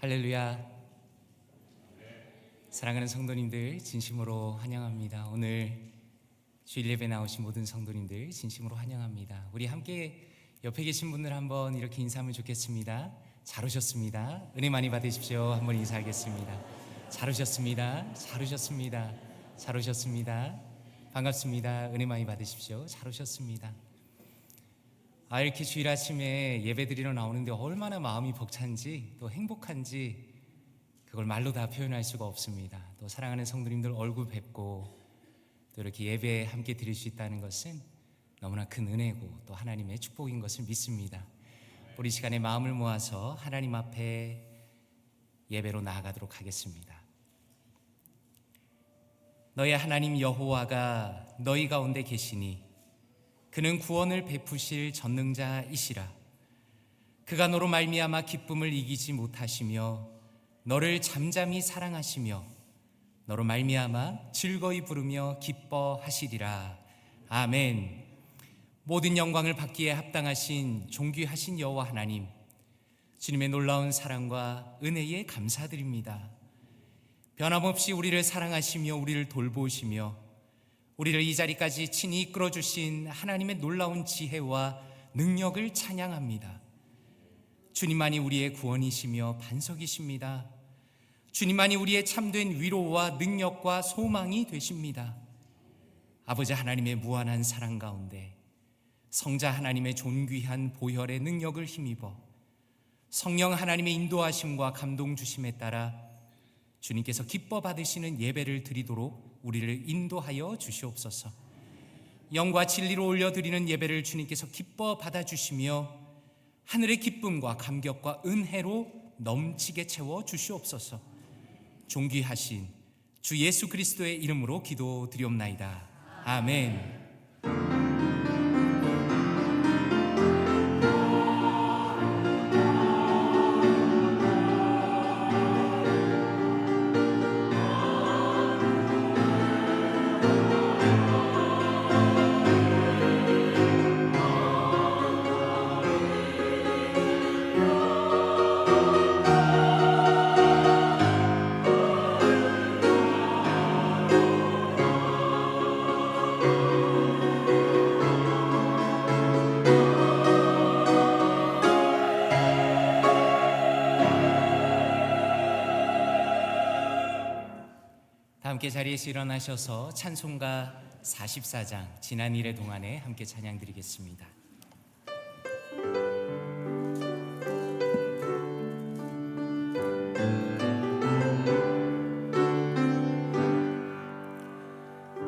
할렐루야. 사랑하는 성도님들 진심으로 환영합니다. 오늘 주일 예배 나오신 모든 성도님들 진심으로 환영합니다. 우리 함께 옆에 계신 분들 한번 이렇게 인사하면 좋겠습니다. 잘 오셨습니다. 은혜 많이 받으십시오. 한번 인사하겠습니다. 잘 오셨습니다. 잘 오셨습니다. 잘 오셨습니다. 반갑습니다. 은혜 많이 받으십시오. 잘 오셨습니다. 이렇게 주일 아침에 예배 드리러 나오는데 얼마나 마음이 벅찬지 또 행복한지 그걸 말로 다 표현할 수가 없습니다. 또 사랑하는 성도님들 얼굴 뵙고 또 이렇게 예배 함께 드릴 수 있다는 것은 너무나 큰 은혜고 또 하나님의 축복인 것을 믿습니다. 우리 시간에 마음을 모아서 하나님 앞에 예배로 나아가도록 하겠습니다. 너의 하나님 여호와가 너희 가운데 계시니 그는 구원을 베푸실 전능자이시라. 그가 너로 말미암아 기쁨을 이기지 못하시며 너를 잠잠히 사랑하시며 너로 말미암아 즐거이 부르며 기뻐하시리라. 아멘. 모든 영광을 받기에 합당하신 존귀하신 여호와 하나님, 주님의 놀라운 사랑과 은혜에 감사드립니다. 변함없이 우리를 사랑하시며 우리를 돌보시며 우리를 이 자리까지 친히 이끌어주신 하나님의 놀라운 지혜와 능력을 찬양합니다. 주님만이 우리의 구원이시며 반석이십니다. 주님만이 우리의 참된 위로와 능력과 소망이 되십니다. 아버지 하나님의 무한한 사랑 가운데 성자 하나님의 존귀한 보혈의 능력을 힘입어 성령 하나님의 인도하심과 감동 주심에 따라 주님께서 기뻐 받으시는 예배를 드리도록 우리를 인도하여 주시옵소서. 영과 진리로 올려드리는 예배를 주님께서 기뻐 받아주시며 하늘의 기쁨과 감격과 은혜로 넘치게 채워 주시옵소서. 존귀하신 주 예수 그리스도의 이름으로 기도드리옵나이다. 아멘. 함께 자리에서 일어나셔서 찬송가 44장 지난 일의 동안에 함께 찬양 드리겠습니다.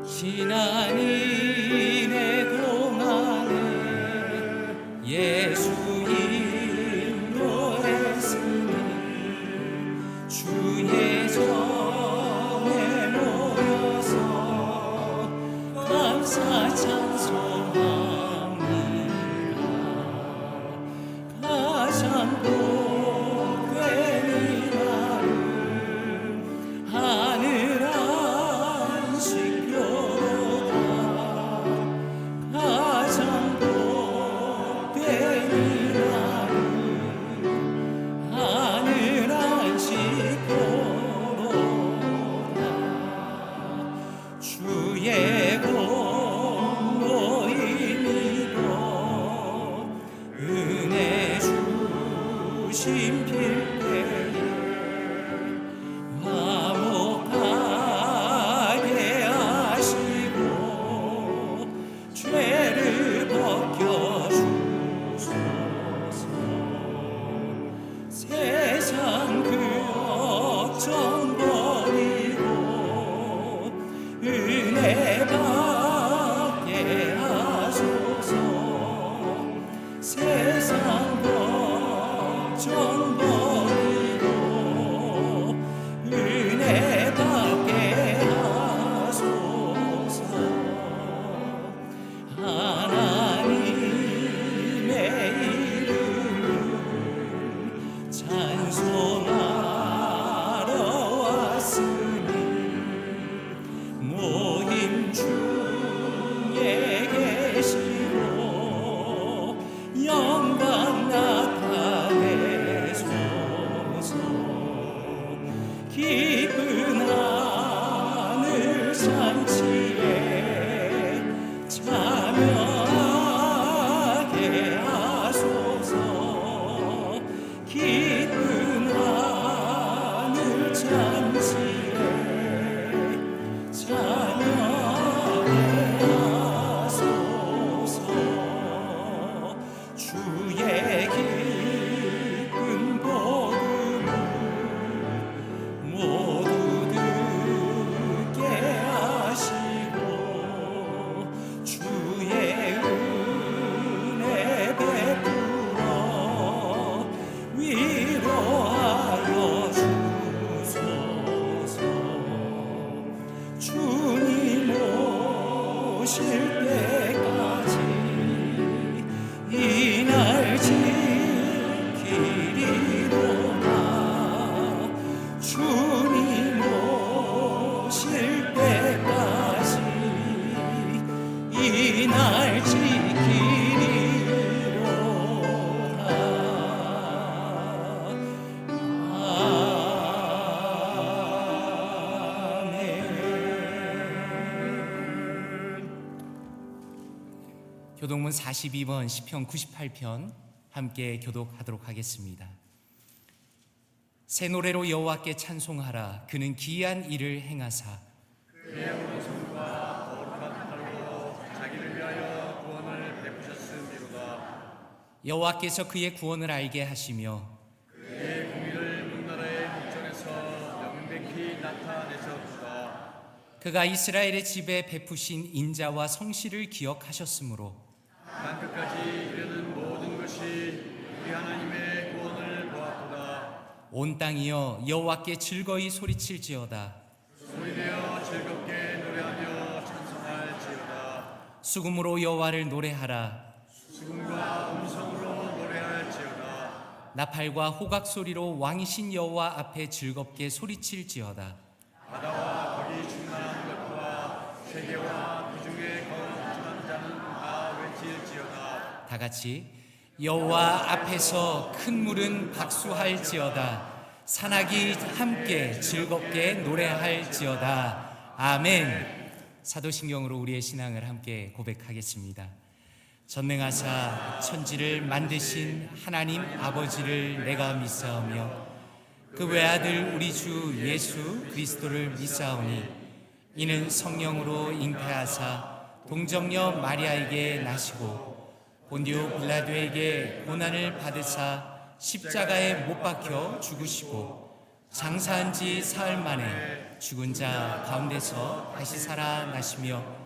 지난 일의 동안에 예수 인도했으니 주의 감사 찬송합니다. 가장 복된 이날을 하늘 안식교로다. 가장 복된 이날을 하늘 안식교로다. 주의 심필 때에 화목하게 하시고 죄를 벗겨주소서. 세상 그 걱정 버리고 은혜 받게 하소서. 세상 걱정 버리고 은혜 받게 하소서. 하나님의 이름을 찬송하러 왔으니 모임 중에 계시고 영광 나타내소서. 기쁜 하늘 잔치에 찬양해 하소서. 주의 기쁜 복음을 모두 듣게 하시고 주의 은혜 베풀어 위로하여 주소서. 주님 오실 때까지 이날 지키리로다. 주님 오실 때까지 이날 지키리로다. 아멘. 교독문 42번 시편 98편 함께 교독하도록 하겠습니다. 새 노래로 여호와께 찬송하라. 그는 기이한 일을 행하사 그의 오른손과 거룩한 팔로 자기를 위하여 구원을 베푸셨음이로다. 여호와께서 그의 구원을 알게 하시며 그의 공의를 문나라의 목전에서 명백히 나타내셨도다. 그가 이스라엘의 집에 베푸신 인자와 성실을 기억하셨으므로 땅끝까지 이르는 모든 것이 우리 하나님의 구원을 보았도다. 온 땅이여 여호와께 즐거이 소리칠지어다. 소리내어 즐겁게 노래하며 찬송할지어다. 수금으로 여호와를 노래하라. 수금과 음성으로 노래할지어다. 나팔과 호각 소리로 왕이신 여호와 앞에 즐겁게 소리칠지어다. 바다와 거기 충만한 것과 세계와 그 중에 거룩한 자는 다 외칠지어다. 다 같이 여호와 앞에서 큰 물은 박수할지어다. 산악이 함께 즐겁게 노래할지어다. 아멘. 사도신경으로 우리의 신앙을 함께 고백하겠습니다. 전능하사 천지를 만드신 하나님 아버지를 내가 믿사오며 그 외아들 우리 주 예수 그리스도를 믿사오니 이는 성령으로 잉태하사 동정녀 마리아에게 나시고 본디오 빌라도에게 고난을 받으사 십자가에 못 박혀 죽으시고 장사한 지 사흘 만에 죽은 자 가운데서 다시 살아나시며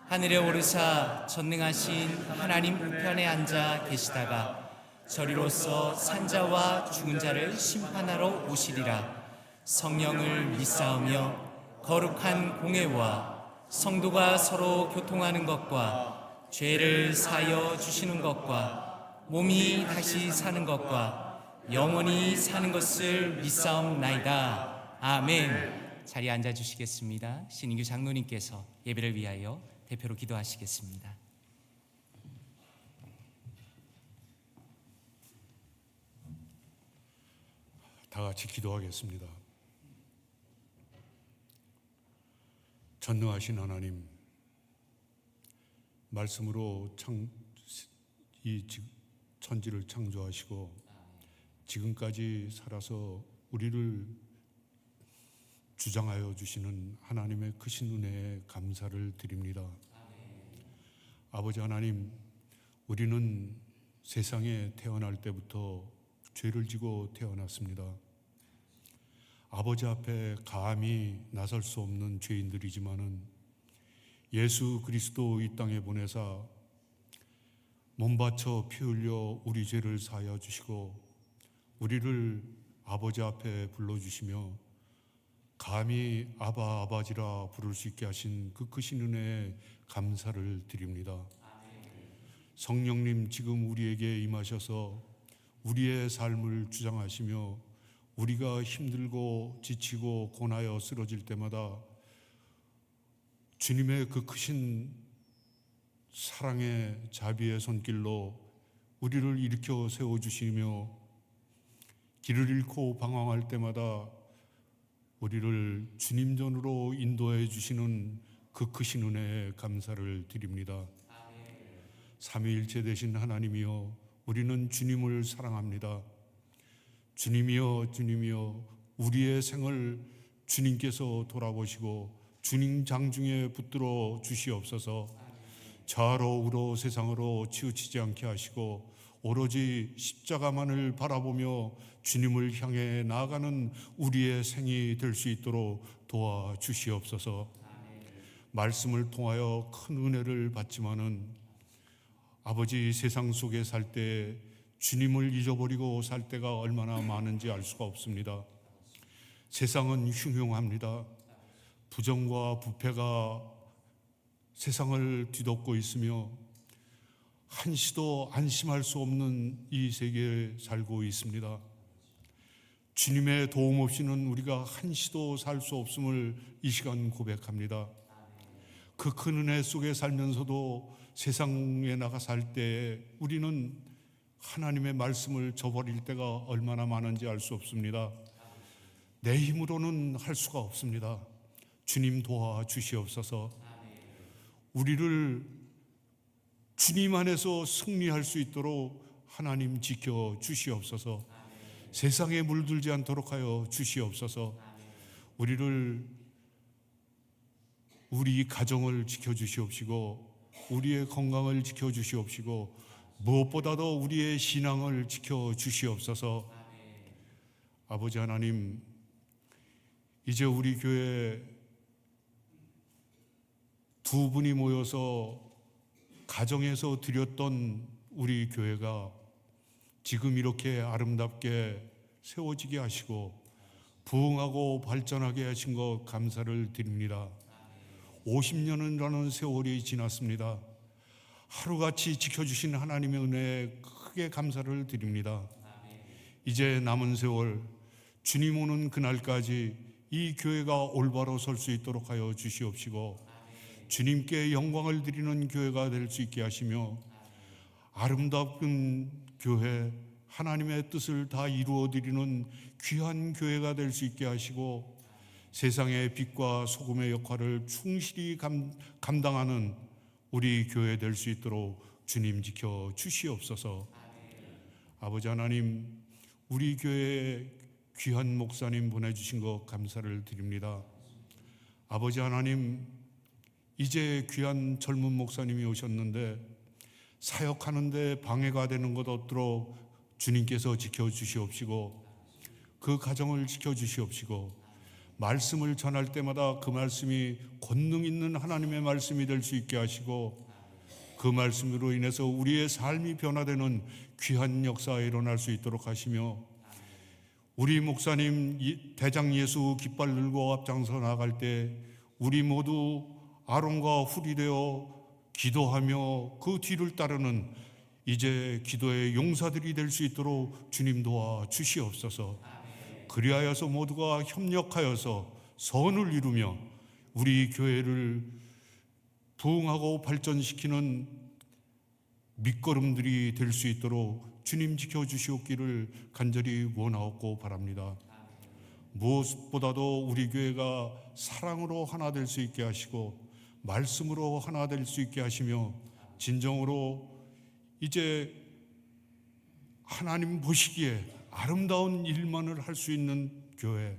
하늘에 오르사 전능하신 하나님 우편에 앉아 계시다가 저리로서 산자와 죽은 자를 심판하러 오시리라. 성령을 믿사오며 거룩한 공회와 성도가 서로 교통하는 것과 죄를 사하여 주시는 것과 몸이 다시 사는 것과 영원히 사는 것을 믿사옵나이다. 아멘. 자리에 앉아주시겠습니다. 신인규 장로님께서 예배를 위하여 대표로 기도하시겠습니다. 다 같이 기도하겠습니다. 전능하신 하나님, 말씀으로 이 천지를 창조하시고 지금까지 살아서 우리를 주장하여 주시는 하나님의 크신 은혜에 감사를 드립니다. 아버지 하나님, 우리는 세상에 태어날 때부터 죄를 지고 태어났습니다. 아버지 앞에 감히 나설 수 없는 죄인들이지만은 예수 그리스도 이 땅에 보내사 몸 바쳐 피 흘려 우리 죄를 사하여 주시고 우리를 아버지 앞에 불러주시며 감히 아바 아바지라 부를 수 있게 하신 그 크신 은혜에 감사를 드립니다. 성령님, 지금 우리에게 임하셔서 우리의 삶을 주장하시며 우리가 힘들고 지치고 고나여 쓰러질 때마다 주님의 그 크신 사랑의 자비의 손길로 우리를 일으켜 세워주시며 길을 잃고 방황할 때마다 우리를 주님 전으로 인도해 주시는 그 크신 은혜에 감사를 드립니다. 삼위일체 되신 하나님이여, 우리는 주님을 사랑합니다. 주님이여 주님이여 우리의 생을 주님께서 돌아보시고 주님 장중에 붙들어 주시옵소서. 좌로 우로 세상으로 치우치지 않게 하시고 오로지 십자가만을 바라보며 주님을 향해 나아가는 우리의 생이 될 수 있도록 도와주시옵소서. 말씀을 통하여 큰 은혜를 받지만은 아버지 세상 속에 살 때 주님을 잊어버리고 살 때가 얼마나 많은지 알 수가 없습니다. 세상은 흉흉합니다. 부정과 부패가 세상을 뒤덮고 있으며 한시도 안심할 수 없는 이 세계에 살고 있습니다. 주님의 도움 없이는 우리가 한시도 살 수 없음을 이 시간 고백합니다. 그 큰 은혜 속에 살면서도 세상에 나가 살 때 우리는 하나님의 말씀을 저버릴 때가 얼마나 많은지 알 수 없습니다. 내 힘으로는 할 수가 없습니다. 주님 도와주시옵소서. 우리를 주님 안에서 승리할 수 있도록 하나님 지켜주시옵소서. 세상에 물들지 않도록 하여 주시옵소서. 우리 가정을 지켜주시옵시고 우리의 건강을 지켜주시옵시고 무엇보다도 우리의 신앙을 지켜주시옵소서. 아버지 하나님, 이제 우리 교회 두 분이 모여서 가정에서 드렸던 우리 교회가 지금 이렇게 아름답게 세워지게 하시고 부흥하고 발전하게 하신 것 감사를 드립니다. 50년이라는 세월이 지났습니다. 하루같이 지켜주신 하나님의 은혜에 크게 감사를 드립니다. 이제 남은 세월 주님 오는 그날까지 이 교회가 올바로 설 수 있도록 하여 주시옵시고 주님께 영광을 드리는 교회가 될 수 있게 하시며 아름다운 교회, 하나님의 뜻을 다 이루어 드리는 귀한 교회가 될 수 있게 하시고 세상의 빛과 소금의 역할을 충실히 감당하는 우리 교회 될 수 있도록 주님 지켜 주시옵소서. 아버지 하나님, 우리 교회에 귀한 목사님 보내주신 것 감사를 드립니다. 아버지 하나님, 이제 귀한 젊은 목사님이 오셨는데 사역하는데 방해가 되는 것 없도록 주님께서 지켜주시옵시고 그 가정을 지켜주시옵시고 말씀을 전할 때마다 그 말씀이 권능 있는 하나님의 말씀이 될 수 있게 하시고 그 말씀으로 인해서 우리의 삶이 변화되는 귀한 역사가 일어날 수 있도록 하시며 우리 목사님 대장 예수 깃발 들고 앞장서 나갈 때 우리 모두 아론과 훌이 되어 기도하며 그 뒤를 따르는 이제 기도의 용사들이 될 수 있도록 주님 도와 주시옵소서. 그리하여서 모두가 협력하여서 선을 이루며 우리 교회를 부흥하고 발전시키는 밑거름들이 될 수 있도록 주님 지켜주시옵기를 간절히 원하옵고 바랍니다. 무엇보다도 우리 교회가 사랑으로 하나 될 수 있게 하시고 말씀으로 하나 될 수 있게 하시며 진정으로 이제 하나님 보시기에 아름다운 일만을 할 수 있는 교회,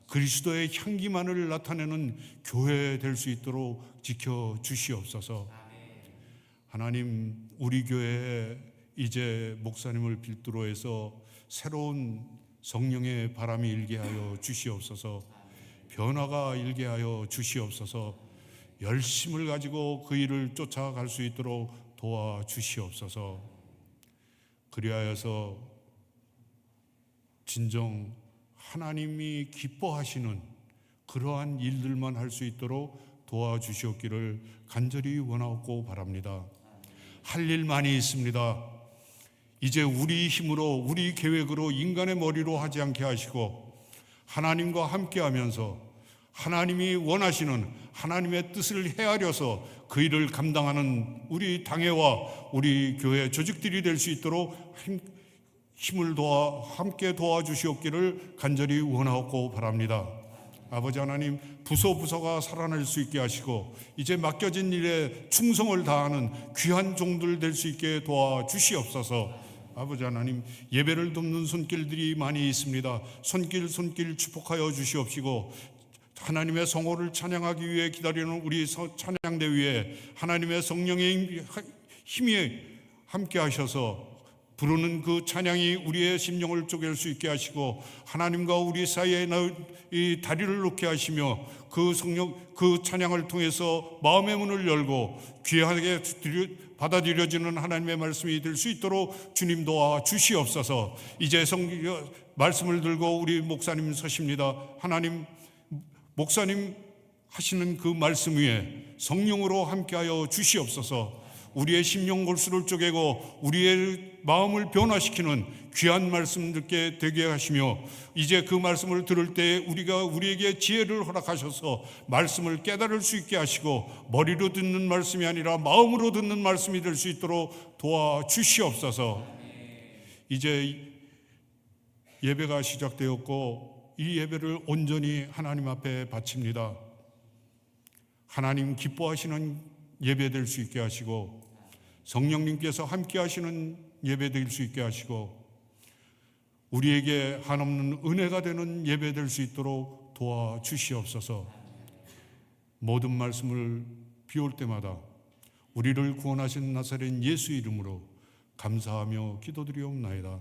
그리스도의 향기만을 나타내는 교회 될 수 있도록 지켜주시옵소서. 하나님, 우리 교회에 이제 목사님을 필두로 해서 새로운 성령의 바람이 일게 하여 주시옵소서. 변화가 일게 하여 주시옵소서. 열심을 가지고 그 일을 쫓아갈 수 있도록 도와주시옵소서. 그리하여서 진정 하나님이 기뻐하시는 그러한 일들만 할 수 있도록 도와주시옵기를 간절히 원하옵고 바랍니다. 할 일 많이 있습니다. 이제 우리 힘으로 우리 계획으로 인간의 머리로 하지 않게 하시고 하나님과 함께하면서 하나님이 원하시는 하나님의 뜻을 헤아려서 그 일을 감당하는 우리 당회와 우리 교회 조직들이 될 수 있도록 힘을 함께 도와주시옵기를 간절히 원하옵고 바랍니다. 아버지 하나님, 부서가 살아날 수 있게 하시고 이제 맡겨진 일에 충성을 다하는 귀한 종들 될 수 있게 도와주시옵소서. 아버지 하나님, 예배를 돕는 손길들이 많이 있습니다. 손길 축복하여 주시옵시고, 하나님의 성호를 찬양하기 위해 기다리는 우리 찬양대 위에 하나님의 성령의 힘이 함께 하셔서 부르는 그 찬양이 우리의 심령을 쪼갤 수 있게 하시고, 하나님과 우리 사이에 이 다리를 놓게 하시며, 그 성령, 그 찬양을 통해서 마음의 문을 열고 귀하게 받아들여지는 하나님의 말씀이 될 수 있도록 주님 도와 주시옵소서. 이제 말씀을 들고 우리 목사님 서십니다. 하나님, 목사님 하시는 그 말씀 위에 성령으로 함께하여 주시옵소서. 우리의 심령 골수를 쪼개고 우리의 마음을 변화시키는 귀한 말씀 듣게 되게 하시며, 이제 그 말씀을 들을 때 우리에게 지혜를 허락하셔서 말씀을 깨달을 수 있게 하시고, 머리로 듣는 말씀이 아니라 마음으로 듣는 말씀이 될 수 있도록 도와주시옵소서. 이제 예배가 시작되었고 이 예배를 온전히 하나님 앞에 바칩니다. 하나님 기뻐하시는 예배 될 수 있게 하시고, 성령님께서 함께 하시는 예배 될 수 있게 하시고, 우리에게 한없는 은혜가 되는 예배 될 수 있도록 도와주시옵소서. 모든 말씀을 비올 때마다 우리를 구원하신 나사렛 예수 이름으로 감사하며 기도드리옵나이다.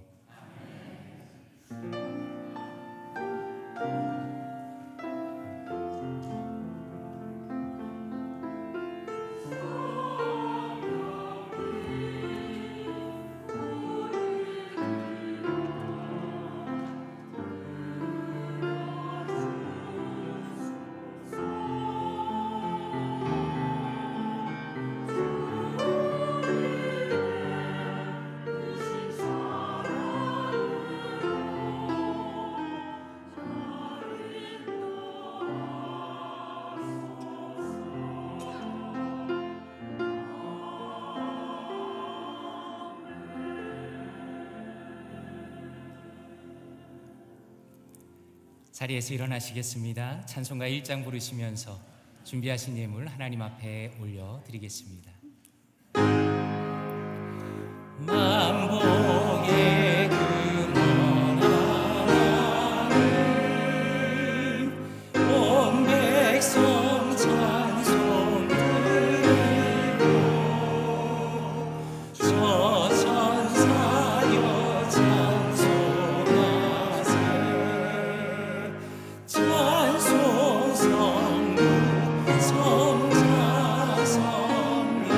자리에서 일어나시겠습니다. 찬송가 1장 부르시면서 준비하신 예물 하나님 앞에 올려드리겠습니다. 만복의 근원 하나님, 온 백성 찬송 드리고, 저 천사여 찬송하세. 찬송 성부 성자 성령,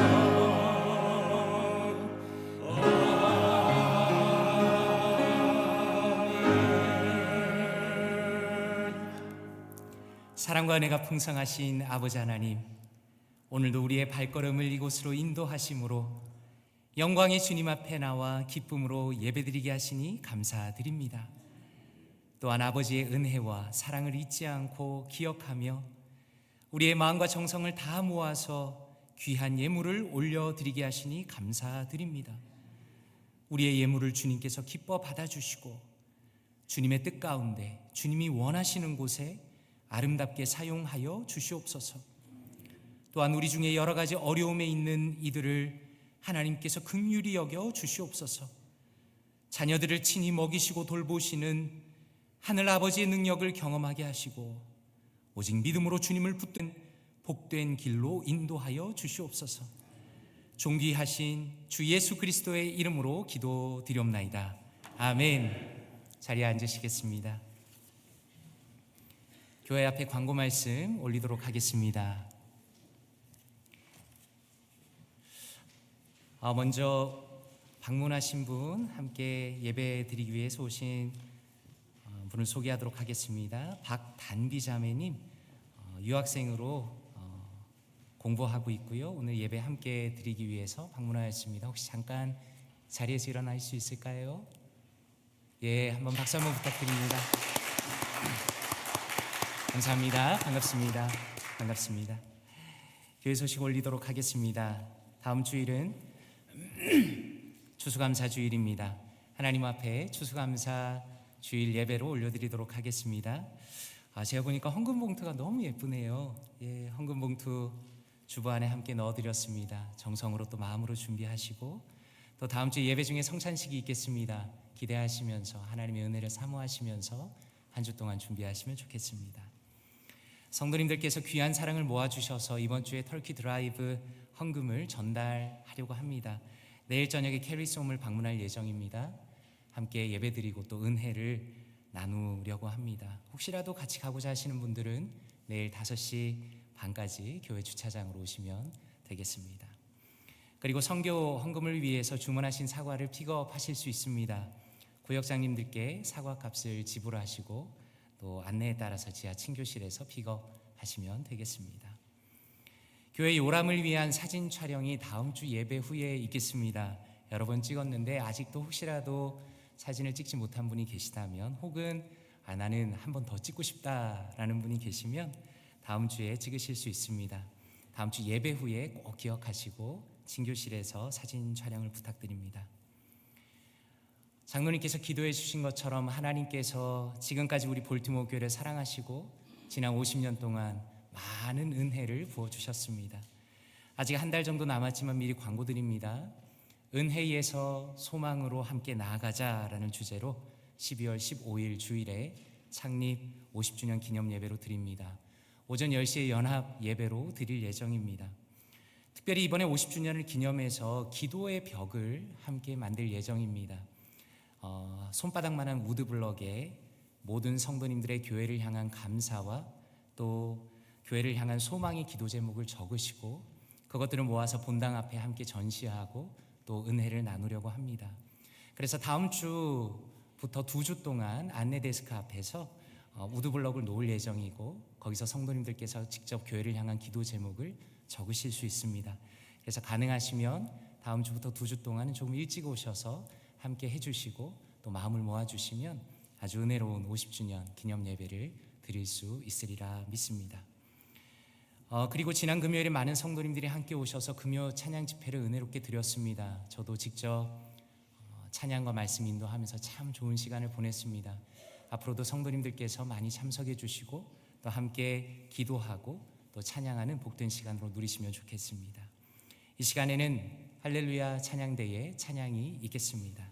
사랑과 은혜가 풍성하신 아버지 하나님, 오늘도 우리의 발걸음을 이곳으로 인도하심으로 영광의 주님 앞에 나와 기쁨으로 예배드리게 하시니 감사드립니다. 또한 아버지의 은혜와 사랑을 잊지 않고 기억하며 우리의 마음과 정성을 다 모아서 귀한 예물을 올려드리게 하시니 감사드립니다. 우리의 예물을 주님께서 기뻐 받아주시고 주님의 뜻 가운데 주님이 원하시는 곳에 아름답게 사용하여 주시옵소서. 또한 우리 중에 여러 가지 어려움에 있는 이들을 하나님께서 긍휼히 여겨 주시옵소서. 자녀들을 친히 먹이시고 돌보시는 하늘 아버지의 능력을 경험하게 하시고 오직 믿음으로 주님을 붙든 복된 길로 인도하여 주시옵소서. 존귀하신 주 예수 그리스도의 이름으로 기도드리옵나이다. 아멘. 자리에 앉으시겠습니다. 교회 앞에 광고 말씀 올리도록 하겠습니다. 먼저 방문하신 분, 함께 예배 드리기 위해서 오신 분을 소개하도록 하겠습니다. 박단비 자매님, 유학생으로 공부하고 있고요. 오늘 예배 함께 드리기 위해서 방문하였습니다. 혹시 잠깐 자리에서 일어날 수 있을까요? 예, 한번 박수 한번 부탁드립니다. 감사합니다. 반갑습니다. 반갑습니다. 교회 소식 올리도록 하겠습니다. 다음 주일은 추수감사 주일입니다. 하나님 앞에 추수감사 주일 예배로 올려드리도록 하겠습니다. 제가 보니까 헌금 봉투가 너무 예쁘네요. 예, 헌금 봉투 주보 안에 함께 넣어드렸습니다. 정성으로 또 마음으로 준비하시고 또 다음 주 예배 중에 성찬식이 있겠습니다. 기대하시면서 하나님의 은혜를 사모하시면서 한 주 동안 준비하시면 좋겠습니다. 성도님들께서 귀한 사랑을 모아주셔서 이번 주에 터키 드라이브 헌금을 전달하려고 합니다. 내일 저녁에 캐리솜을 방문할 예정입니다. 함께 예배드리고 또 은혜를 나누려고 합니다. 혹시라도 같이 가고자 하시는 분들은 내일 5시 반까지 교회 주차장으로 오시면 되겠습니다. 그리고 선교 헌금을 위해서 주문하신 사과를 픽업하실 수 있습니다. 구역장님들께 사과값을 지불하시고 또 안내에 따라서 지하 친교실에서 픽업하시면 되겠습니다. 교회 요람을 위한 사진 촬영이 다음 주 예배 후에 있겠습니다. 여러 번 찍었는데 아직도 혹시라도 사진을 찍지 못한 분이 계시다면, 혹은 나는 한 번 더 찍고 싶다라는 분이 계시면 다음 주에 찍으실 수 있습니다. 다음 주 예배 후에 꼭 기억하시고 친교실에서 사진 촬영을 부탁드립니다. 장로님께서 기도해 주신 것처럼 하나님께서 지금까지 우리 볼티모어 교회를 사랑하시고 지난 50년 동안 많은 은혜를 부어주셨습니다. 아직 한 달 정도 남았지만 미리 광고드립니다. 은혜에서 소망으로 함께 나아가자라는 주제로 12월 15일 주일에 창립 50주년 기념 예배로 드립니다. 오전 10시에 연합 예배로 드릴 예정입니다. 특별히 이번에 50주년을 기념해서 기도의 벽을 함께 만들 예정입니다. 손바닥만한 우드블럭에 모든 성도님들의 교회를 향한 감사와 또 교회를 향한 소망의 기도 제목을 적으시고 그것들을 모아서 본당 앞에 함께 전시하고 또 은혜를 나누려고 합니다. 그래서 다음 주부터 2주 동안 안내 데스크 앞에서 우드블럭을 놓을 예정이고 거기서 성도님들께서 직접 교회를 향한 기도 제목을 적으실 수 있습니다. 그래서 가능하시면 다음 주부터 2주 동안은 조금 일찍 오셔서 함께 해주시고 또 마음을 모아주시면 아주 은혜로운 50주년 기념 예배를 드릴 수 있으리라 믿습니다. 그리고 지난 금요일에 많은 성도님들이 함께 오셔서 금요 찬양 집회를 은혜롭게 드렸습니다. 저도 직접 찬양과 말씀 인도하면서 참 좋은 시간을 보냈습니다. 앞으로도 성도님들께서 많이 참석해 주시고 또 함께 기도하고 또 찬양하는 복된 시간으로 누리시면 좋겠습니다. 이 시간에는 할렐루야 찬양대의 찬양이 있겠습니다.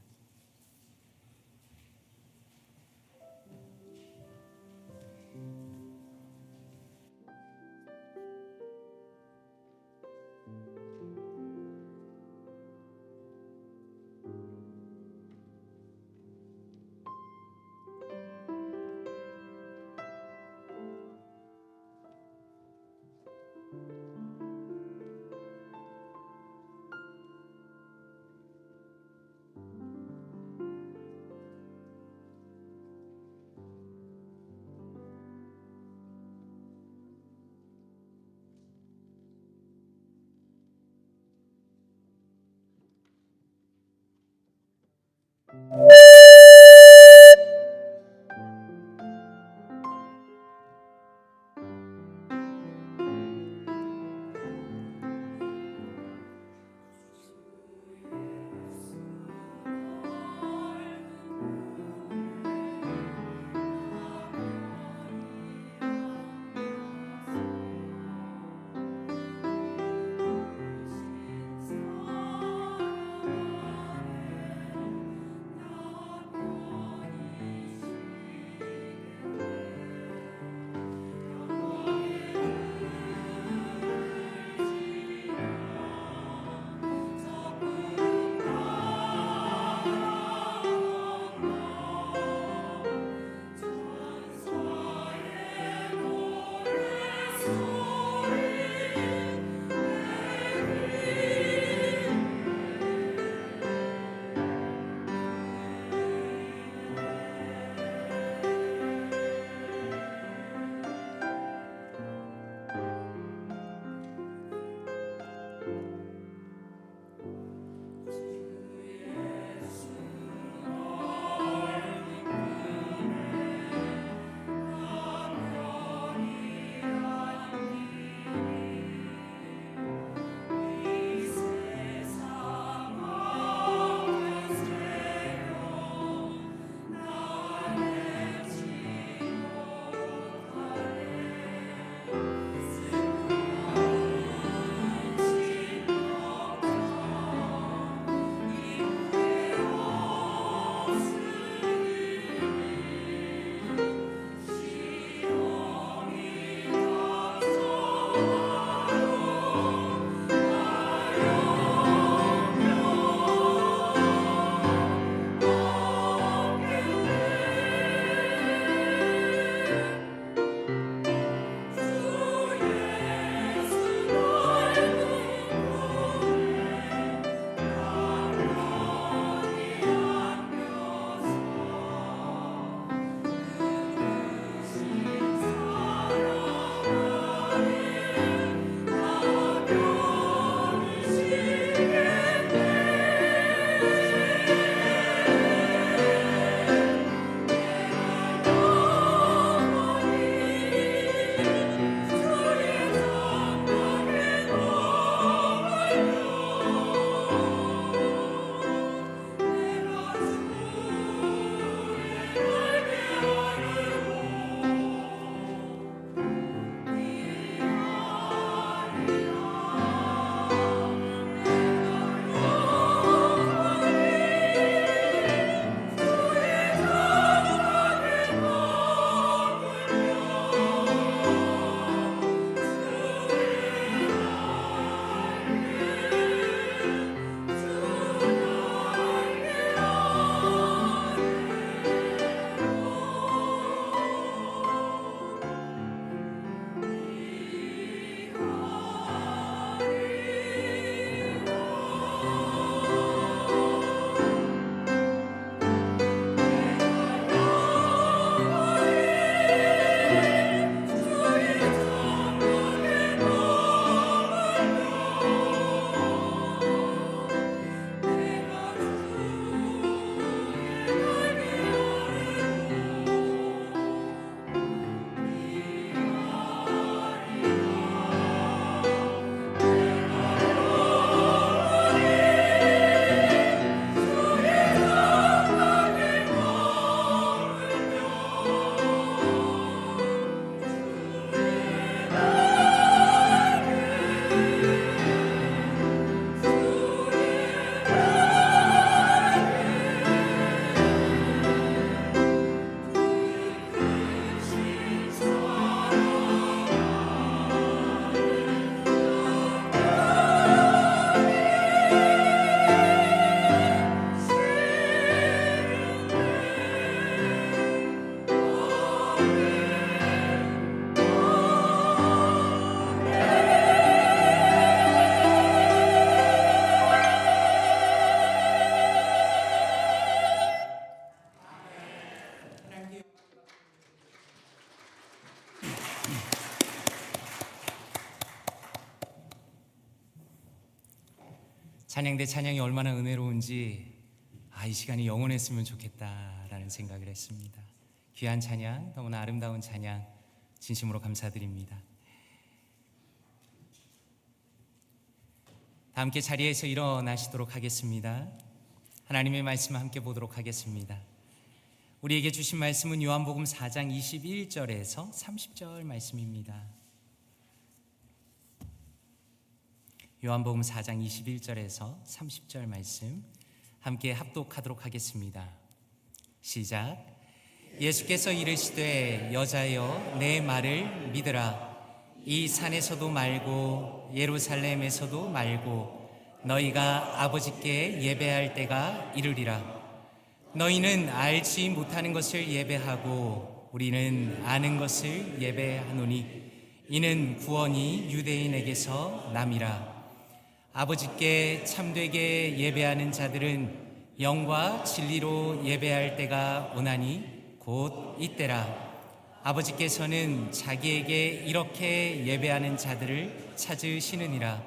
찬양대 찬양이 얼마나 은혜로운지 이 시간이 영원했으면 좋겠다라는 생각을 했습니다. 귀한 찬양, 너무나 아름다운 찬양 진심으로 감사드립니다. 다 함께 자리에서 일어나시도록 하겠습니다. 하나님의 말씀 함께 보도록 하겠습니다. 우리에게 주신 말씀은 요한복음 4장 21절에서 30절 말씀입니다. 요한복음 4장 21절에서 30절 말씀 함께 합독하도록 하겠습니다. 시작. 예수께서 이르시되 여자여 내 말을 믿으라. 이 산에서도 말고 예루살렘에서도 말고 너희가 아버지께 예배할 때가 이르리라. 너희는 알지 못하는 것을 예배하고 우리는 아는 것을 예배하노니 이는 구원이 유대인에게서 남이라. 아버지께 참되게 예배하는 자들은 영과 진리로 예배할 때가 오나니 곧 이때라. 아버지께서는 자기에게 이렇게 예배하는 자들을 찾으시느니라.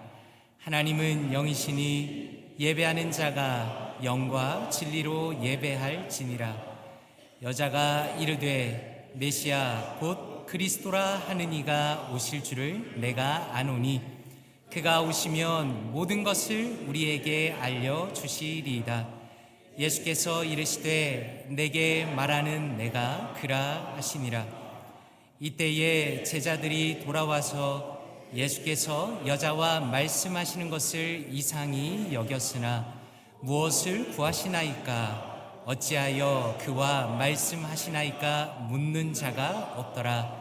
하나님은 영이시니 예배하는 자가 영과 진리로 예배할지니라. 여자가 이르되 메시아 곧 그리스도라 하는 이가 오실 줄을 내가 아노니 그가 오시면 모든 것을 우리에게 알려주시리이다. 예수께서 이르시되 내게 말하는 내가 그라 하시니라. 이때에 제자들이 돌아와서 예수께서 여자와 말씀하시는 것을 이상히 여겼으나 무엇을 구하시나이까 어찌하여 그와 말씀하시나이까 묻는 자가 없더라.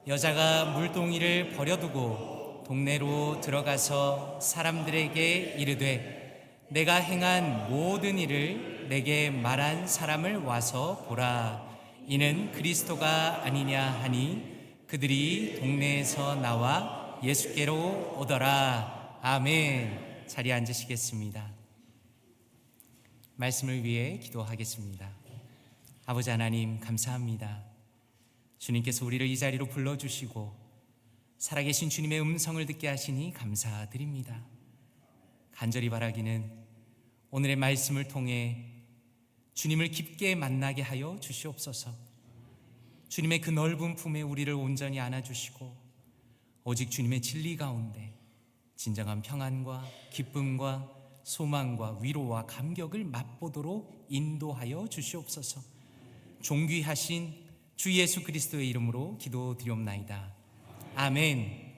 여자가 물동이를 버려두고 동네로 들어가서 사람들에게 이르되 내가 행한 모든 일을 내게 말한 사람을 와서 보라. 이는 그리스도가 아니냐 하니 그들이 동네에서 나와 예수께로 오더라. 아멘. 자리에 앉으시겠습니다. 말씀을 위해 기도하겠습니다. 아버지 하나님 감사합니다. 주님께서 우리를 이 자리로 불러주시고 살아계신 주님의 음성을 듣게 하시니 감사드립니다. 간절히 바라기는 오늘의 말씀을 통해 주님을 깊게 만나게 하여 주시옵소서. 주님의 그 넓은 품에 우리를 온전히 안아주시고 오직 주님의 진리 가운데 진정한 평안과 기쁨과 소망과 위로와 감격을 맛보도록 인도하여 주시옵소서. 존귀하신 주 예수 그리스도의 이름으로 기도드리옵나이다. 아멘.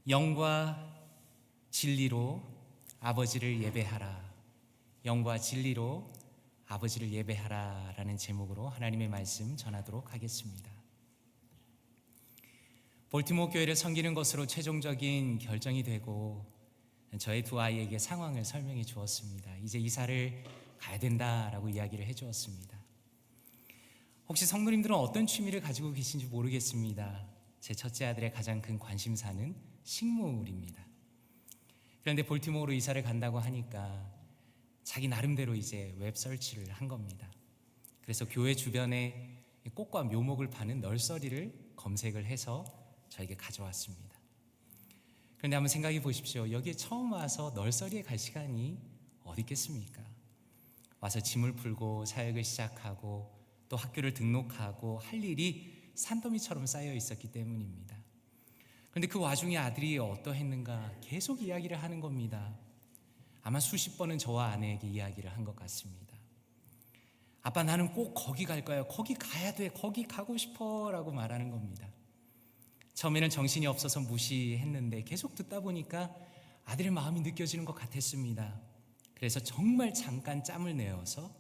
영과 진리로 아버지를 예배하라. 영과 진리로 아버지를 예배하라 라는 제목으로 하나님의 말씀 전하도록 하겠습니다. 볼티모어 교회를 섬기는 것으로 최종적인 결정이 되고 저의 두 아이에게 상황을 설명해 주었습니다. 이제 이사를 가야 된다라고 이야기를 해 주었습니다. 혹시 성도님들은 어떤 취미를 가지고 계신지 모르겠습니다. 제 첫째 아들의 가장 큰 관심사는 식물입니다. 그런데 볼티모어로 이사를 간다고 하니까 자기 나름대로 이제 웹 서치를 한 겁니다. 그래서 교회 주변에 꽃과 묘목을 파는 널서리를 검색을 해서 저에게 가져왔습니다. 그런데 한번 생각해 보십시오. 여기에 처음 와서 널서리에 갈 시간이 어디 있겠습니까? 와서 짐을 풀고 사역을 시작하고 또 학교를 등록하고 할 일이 산더미처럼 쌓여 있었기 때문입니다. 그런데 그 와중에 아들이 어떠했는가 계속 이야기를 하는 겁니다. 아마 수십 번은 저와 아내에게 이야기를 한 것 같습니다. 아빠 나는 꼭 거기 갈 거야. 거기 가야 돼. 거기 가고 싶어 라고 말하는 겁니다. 처음에는 정신이 없어서 무시했는데 계속 듣다 보니까 아들의 마음이 느껴지는 것 같았습니다. 그래서 정말 잠깐 짬을 내어서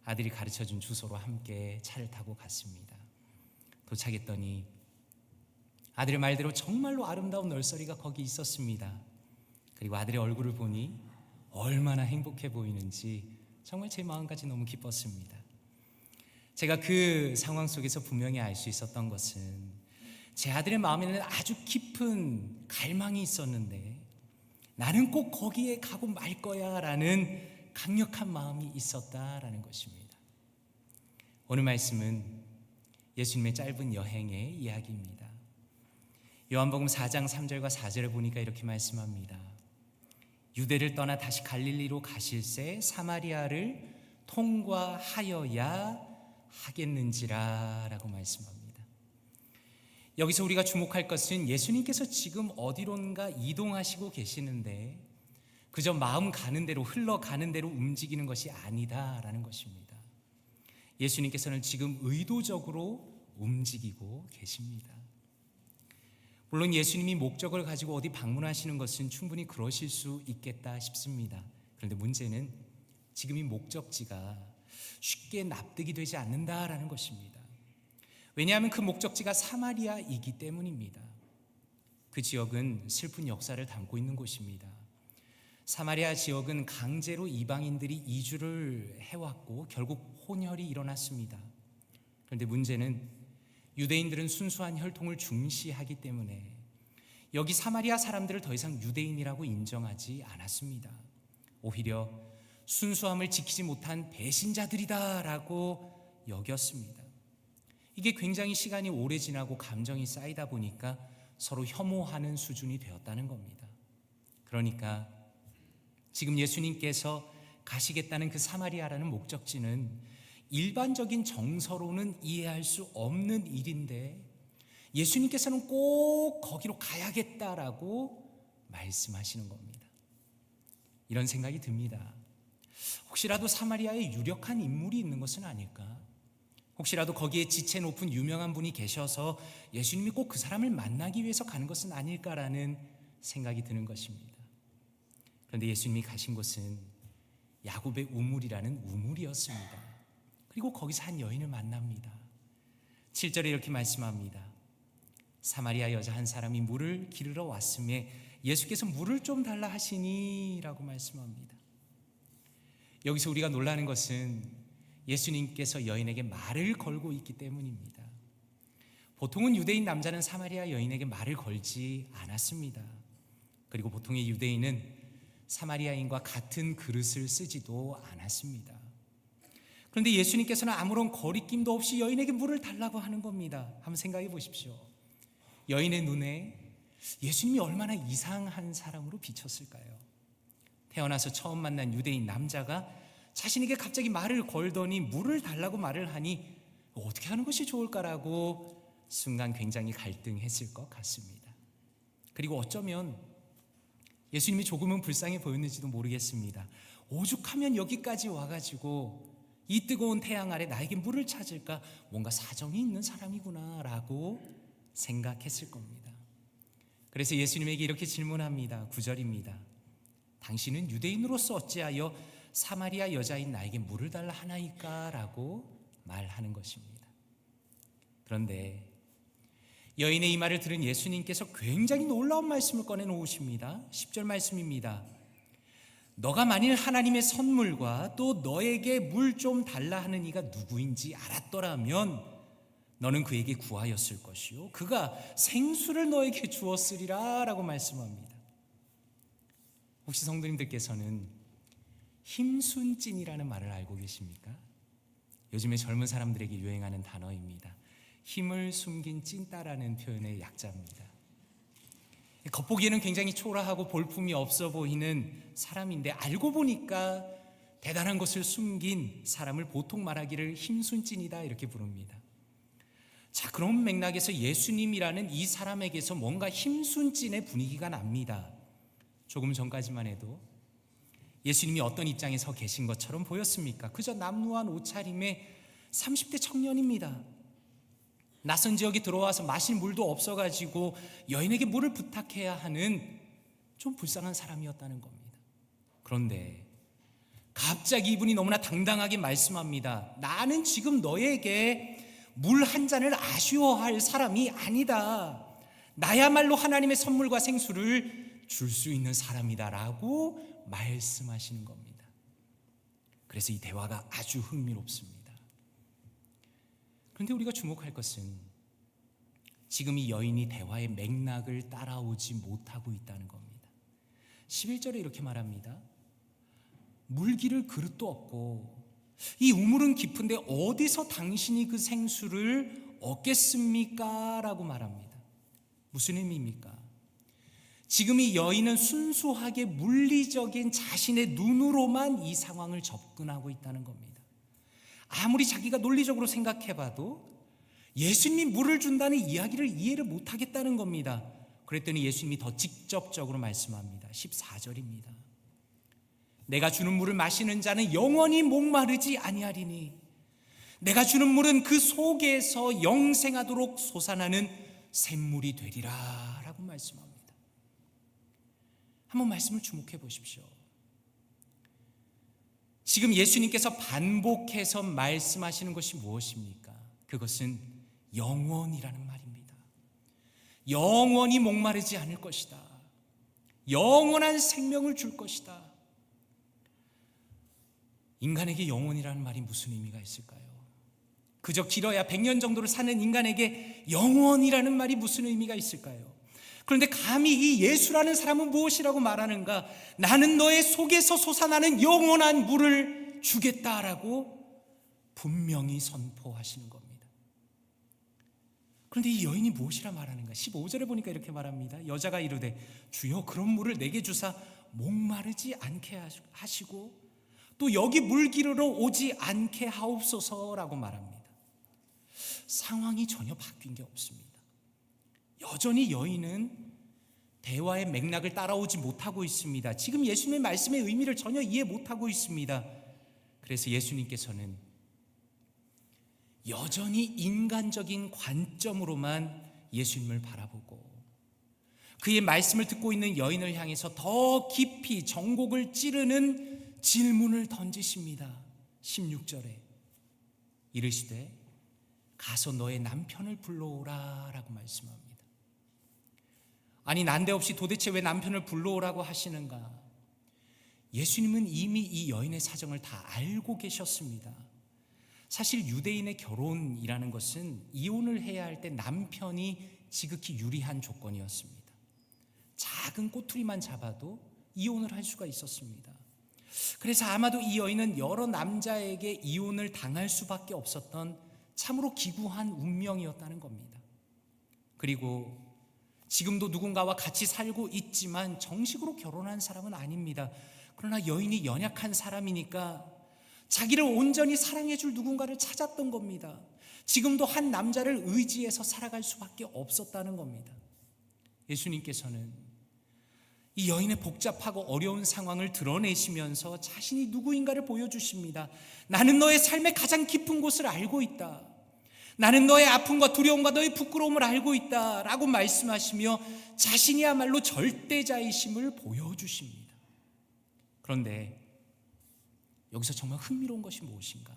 아들이 가르쳐준 주소로 함께 차를 타고 갔습니다. 도착했더니 아들의 말대로 정말로 아름다운 널서리가 거기 있었습니다. 그리고 아들의 얼굴을 보니 얼마나 행복해 보이는지 정말 제 마음까지 너무 기뻤습니다. 제가 그 상황 속에서 분명히 알 수 있었던 것은 제 아들의 마음에는 아주 깊은 갈망이 있었는데 나는 꼭 거기에 가고 말 거야 라는 강력한 마음이 있었다라는 것입니다. 오늘 말씀은 예수님의 짧은 여행의 이야기입니다. 요한복음 4장 3절과 4절에 보니까 이렇게 말씀합니다. 유대를 떠나 다시 갈릴리로 가실새 사마리아를 통과하여야 하겠는지라 라고 말씀합니다. 여기서 우리가 주목할 것은 예수님께서 지금 어디론가 이동하시고 계시는데 그저 마음 가는 대로 흘러가는 대로 움직이는 것이 아니다라는 것입니다. 예수님께서는 지금 의도적으로 움직이고 계십니다. 물론 예수님이 목적을 가지고 어디 방문하시는 것은 충분히 그러실 수 있겠다 싶습니다. 그런데 문제는 지금 이 목적지가 쉽게 납득이 되지 않는다라는 것입니다. 왜냐하면 그 목적지가 사마리아이기 때문입니다. 그 지역은 슬픈 역사를 담고 있는 곳입니다. 사마리아 지역은 강제로 이방인들이 이주를 해왔고 결국 혼혈이 일어났습니다. 그런데 문제는 유대인들은 순수한 혈통을 중시하기 때문에 여기 사마리아 사람들을 더 이상 유대인이라고 인정하지 않았습니다. 오히려 순수함을 지키지 못한 배신자들이다라고 여겼습니다. 이게 굉장히 시간이 오래 지나고 감정이 쌓이다 보니까 서로 혐오하는 수준이 되었다는 겁니다. 그러니까 지금 예수님께서 가시겠다는 그 사마리아라는 목적지는 일반적인 정서로는 이해할 수 없는 일인데 예수님께서는 꼭 거기로 가야겠다라고 말씀하시는 겁니다. 이런 생각이 듭니다. 혹시라도 사마리아에 유력한 인물이 있는 것은 아닐까? 혹시라도 거기에 지체 높은 유명한 분이 계셔서 예수님이 꼭 그 사람을 만나기 위해서 가는 것은 아닐까라는 생각이 드는 것입니다. 그런데 예수님이 가신 곳은 야곱의 우물이라는 우물이었습니다. 그리고 거기서 한 여인을 만납니다. 7절에 이렇게 말씀합니다. 사마리아 여자 한 사람이 물을 기르러 왔음에 예수께서 물을 좀 달라 하시니 라고 말씀합니다. 여기서 우리가 놀라는 것은 예수님께서 여인에게 말을 걸고 있기 때문입니다. 보통은 유대인 남자는 사마리아 여인에게 말을 걸지 않았습니다. 그리고 보통의 유대인은 사마리아인과 같은 그릇을 쓰지도 않았습니다. 그런데 예수님께서는 아무런 거리낌도 없이 여인에게 물을 달라고 하는 겁니다. 한번 생각해 보십시오. 여인의 눈에 예수님이 얼마나 이상한 사람으로 비쳤을까요? 태어나서 처음 만난 유대인 남자가 자신에게 갑자기 말을 걸더니 물을 달라고 말을 하니 어떻게 하는 것이 좋을까라고 순간 굉장히 갈등했을 것 같습니다. 그리고 어쩌면 예수님이 조금은 불쌍해 보였는지도 모르겠습니다. 오죽하면 여기까지 와가지고 이 뜨거운 태양 아래 나에게 물을 찾을까? 뭔가 사정이 있는 사람이구나 라고 생각했을 겁니다. 그래서 예수님에게 이렇게 질문합니다. 9절입니다. 당신은 유대인으로서 어찌하여 사마리아 여자인 나에게 물을 달라 하나이까? 라고 말하는 것입니다. 그런데 여인의 이 말을 들은 예수님께서 굉장히 놀라운 말씀을 꺼내놓으십니다. 10절 말씀입니다. 너가 만일 하나님의 선물과 또 너에게 물 좀 달라 하는 이가 누구인지 알았더라면 너는 그에게 구하였을 것이요 그가 생수를 너에게 주었으리라 라고 말씀합니다. 혹시 성도님들께서는 힘순찐이라는 말을 알고 계십니까? 요즘에 젊은 사람들에게 유행하는 단어입니다. 힘을 숨긴 찐따라는 표현의 약자입니다. 겉보기에는 굉장히 초라하고 볼품이 없어 보이는 사람인데 알고 보니까 대단한 것을 숨긴 사람을 보통 말하기를 힘순찐이다 이렇게 부릅니다. 자, 그런 맥락에서 예수님이라는 이 사람에게서 뭔가 힘순찐의 분위기가 납니다. 조금 전까지만 해도 예수님이 어떤 입장에 서 계신 것처럼 보였습니까? 그저 남루한 옷차림의 30대 청년입니다. 낯선 지역에 들어와서 마실 물도 없어가지고 여인에게 물을 부탁해야 하는 좀 불쌍한 사람이었다는 겁니다. 그런데 갑자기 이분이 너무나 당당하게 말씀합니다. 나는 지금 너에게 물 한 잔을 아쉬워할 사람이 아니다. 나야말로 하나님의 선물과 생수를 줄 수 있는 사람이다 라고 말씀하시는 겁니다. 그래서 이 대화가 아주 흥미롭습니다. 그런데 우리가 주목할 것은 지금 이 여인이 대화의 맥락을 따라오지 못하고 있다는 겁니다. 11절에 이렇게 말합니다. 물 기를 그릇도 없고 이 우물은 깊은데 어디서 당신이 그 생수를 얻겠습니까? 라고 말합니다. 무슨 의미입니까? 지금 이 여인은 순수하게 물리적인 자신의 눈으로만 이 상황을 접근하고 있다는 겁니다. 아무리 자기가 논리적으로 생각해봐도 예수님이 물을 준다는 이야기를 이해를 못하겠다는 겁니다. 그랬더니 예수님이 더 직접적으로 말씀합니다. 14절입니다. 내가 주는 물을 마시는 자는 영원히 목마르지 아니하리니 내가 주는 물은 그 속에서 영생하도록 솟아나는 샘물이 되리라 라고 말씀합니다. 한번 말씀을 주목해 보십시오. 지금 예수님께서 반복해서 말씀하시는 것이 무엇입니까? 그것은 영원이라는 말입니다. 영원히 목마르지 않을 것이다. 영원한 생명을 줄 것이다. 인간에게 영원이라는 말이 무슨 의미가 있을까요? 그저 길어야 100년 정도를 사는 인간에게 영원이라는 말이 무슨 의미가 있을까요? 그런데 감히 이 예수라는 사람은 무엇이라고 말하는가? 나는 너의 속에서 솟아나는 영원한 물을 주겠다라고 분명히 선포하시는 겁니다. 그런데 이 여인이 무엇이라 말하는가? 15절에 보니까 이렇게 말합니다. 여자가 이르되 주여 그런 물을 내게 주사 목마르지 않게 하시고 또 여기 물 기르러 오지 않게 하옵소서라고 말합니다. 상황이 전혀 바뀐 게 없습니다. 여전히 여인은 대화의 맥락을 따라오지 못하고 있습니다. 지금 예수님의 말씀의 의미를 전혀 이해 못하고 있습니다. 그래서 예수님께서는 여전히 인간적인 관점으로만 예수님을 바라보고 그의 말씀을 듣고 있는 여인을 향해서 더 깊이 정곡을 찌르는 질문을 던지십니다. 16절에 이르시되 가서 너의 남편을 불러오라 라고 말씀합니다. 아니 난데없이 도대체 왜 남편을 불러오라고 하시는가? 예수님은 이미 이 여인의 사정을 다 알고 계셨습니다. 사실 유대인의 결혼이라는 것은 이혼을 해야 할 때 남편이 지극히 유리한 조건이었습니다. 작은 꼬투리만 잡아도 이혼을 할 수가 있었습니다. 그래서 아마도 이 여인은 여러 남자에게 이혼을 당할 수밖에 없었던 참으로 기구한 운명이었다는 겁니다. 그리고 지금도 누군가와 같이 살고 있지만 정식으로 결혼한 사람은 아닙니다. 그러나 여인이 연약한 사람이니까 자기를 온전히 사랑해줄 누군가를 찾았던 겁니다. 지금도 한 남자를 의지해서 살아갈 수밖에 없었다는 겁니다. 예수님께서는 이 여인의 복잡하고 어려운 상황을 드러내시면서 자신이 누구인가를 보여주십니다. 나는 너의 삶의 가장 깊은 곳을 알고 있다. 나는 너의 아픔과 두려움과 너의 부끄러움을 알고 있다 라고 말씀하시며 자신이야말로 절대자이심을 보여주십니다. 그런데 여기서 정말 흥미로운 것이 무엇인가?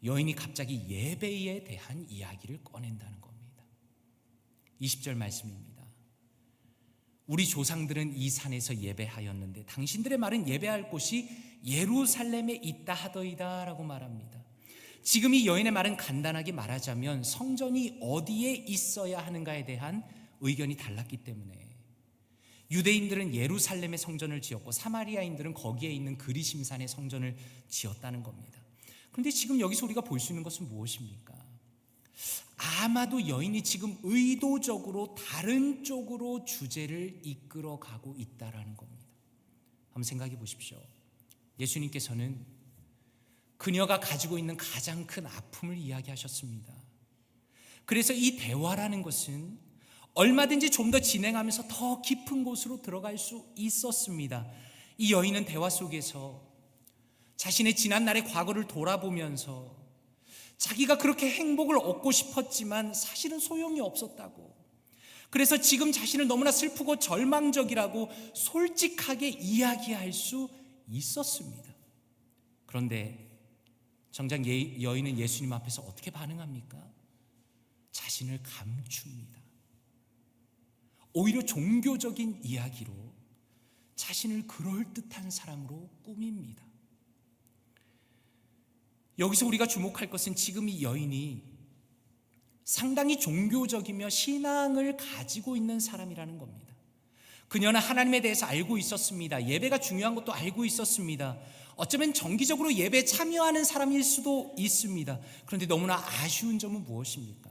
여인이 갑자기 예배에 대한 이야기를 꺼낸다는 겁니다. 20절 말씀입니다. 우리 조상들은 이 산에서 예배하였는데 당신들의 말은 예배할 곳이 예루살렘에 있다 하더이다 라고 말합니다. 지금 이 여인의 말은 간단하게 말하자면 성전이 어디에 있어야 하는가에 대한 의견이 달랐기 때문에 유대인들은 예루살렘의 성전을 지었고 사마리아인들은 거기에 있는 그리심산의 성전을 지었다는 겁니다. 그런데 지금 여기서 우리가 볼 수 있는 것은 무엇입니까? 아마도 여인이 지금 의도적으로 다른 쪽으로 주제를 이끌어 가고 있다라는 겁니다. 한번 생각해 보십시오. 예수님께서는 그녀가 가지고 있는 가장 큰 아픔을 이야기하셨습니다. 그래서 이 대화라는 것은 얼마든지 좀 더 진행하면서 더 깊은 곳으로 들어갈 수 있었습니다. 이 여인은 대화 속에서 자신의 지난날의 과거를 돌아보면서 자기가 그렇게 행복을 얻고 싶었지만 사실은 소용이 없었다고, 그래서 지금 자신을 너무나 슬프고 절망적이라고 솔직하게 이야기할 수 있었습니다. 그런데 정작 여인은 예수님 앞에서 어떻게 반응합니까? 자신을 감춥니다. 오히려 종교적인 이야기로 자신을 그럴듯한 사람으로 꾸밉니다. 여기서 우리가 주목할 것은 지금 이 여인이 상당히 종교적이며 신앙을 가지고 있는 사람이라는 겁니다. 그녀는 하나님에 대해서 알고 있었습니다. 예배가 중요한 것도 알고 있었습니다. 어쩌면 정기적으로 예배에 참여하는 사람일 수도 있습니다. 그런데 너무나 아쉬운 점은 무엇입니까?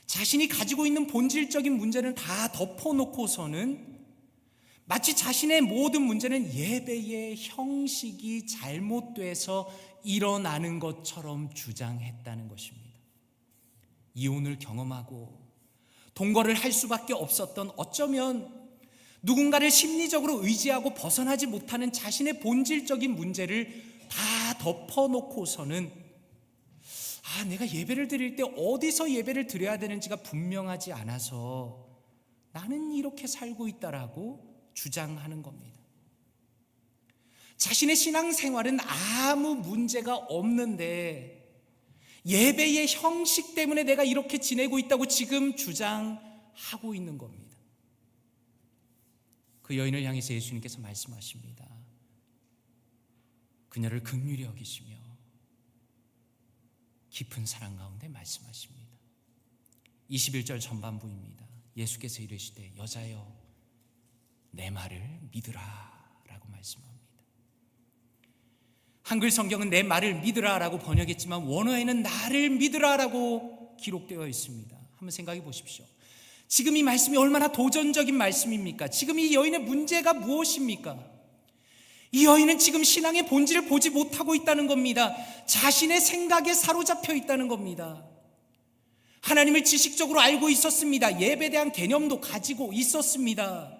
자신이 가지고 있는 본질적인 문제는 다 덮어놓고서는 마치 자신의 모든 문제는 예배의 형식이 잘못돼서 일어나는 것처럼 주장했다는 것입니다. 이혼을 경험하고 동거를 할 수밖에 없었던, 어쩌면 누군가를 심리적으로 의지하고 벗어나지 못하는 자신의 본질적인 문제를 다 덮어놓고서는 내가 예배를 드릴 때 어디서 예배를 드려야 되는지가 분명하지 않아서 나는 이렇게 살고 있다라고 주장하는 겁니다. 자신의 신앙생활은 아무 문제가 없는데 예배의 형식 때문에 내가 이렇게 지내고 있다고 지금 주장하고 있는 겁니다. 그 여인을 향해서 예수님께서 말씀하십니다. 그녀를 긍휼히 여기시며 깊은 사랑 가운데 말씀하십니다. 21절 전반부입니다. 예수께서 이르시되 여자여 내 말을 믿으라 라고 말씀합니다. 한글 성경은 내 말을 믿으라 라고 번역했지만 원어에는 나를 믿으라 라고 기록되어 있습니다. 한번 생각해 보십시오. 지금 이 말씀이 얼마나 도전적인 말씀입니까? 지금 이 여인의 문제가 무엇입니까? 이 여인은 지금 신앙의 본질을 보지 못하고 있다는 겁니다. 자신의 생각에 사로잡혀 있다는 겁니다. 하나님을 지식적으로 알고 있었습니다. 예배에 대한 개념도 가지고 있었습니다.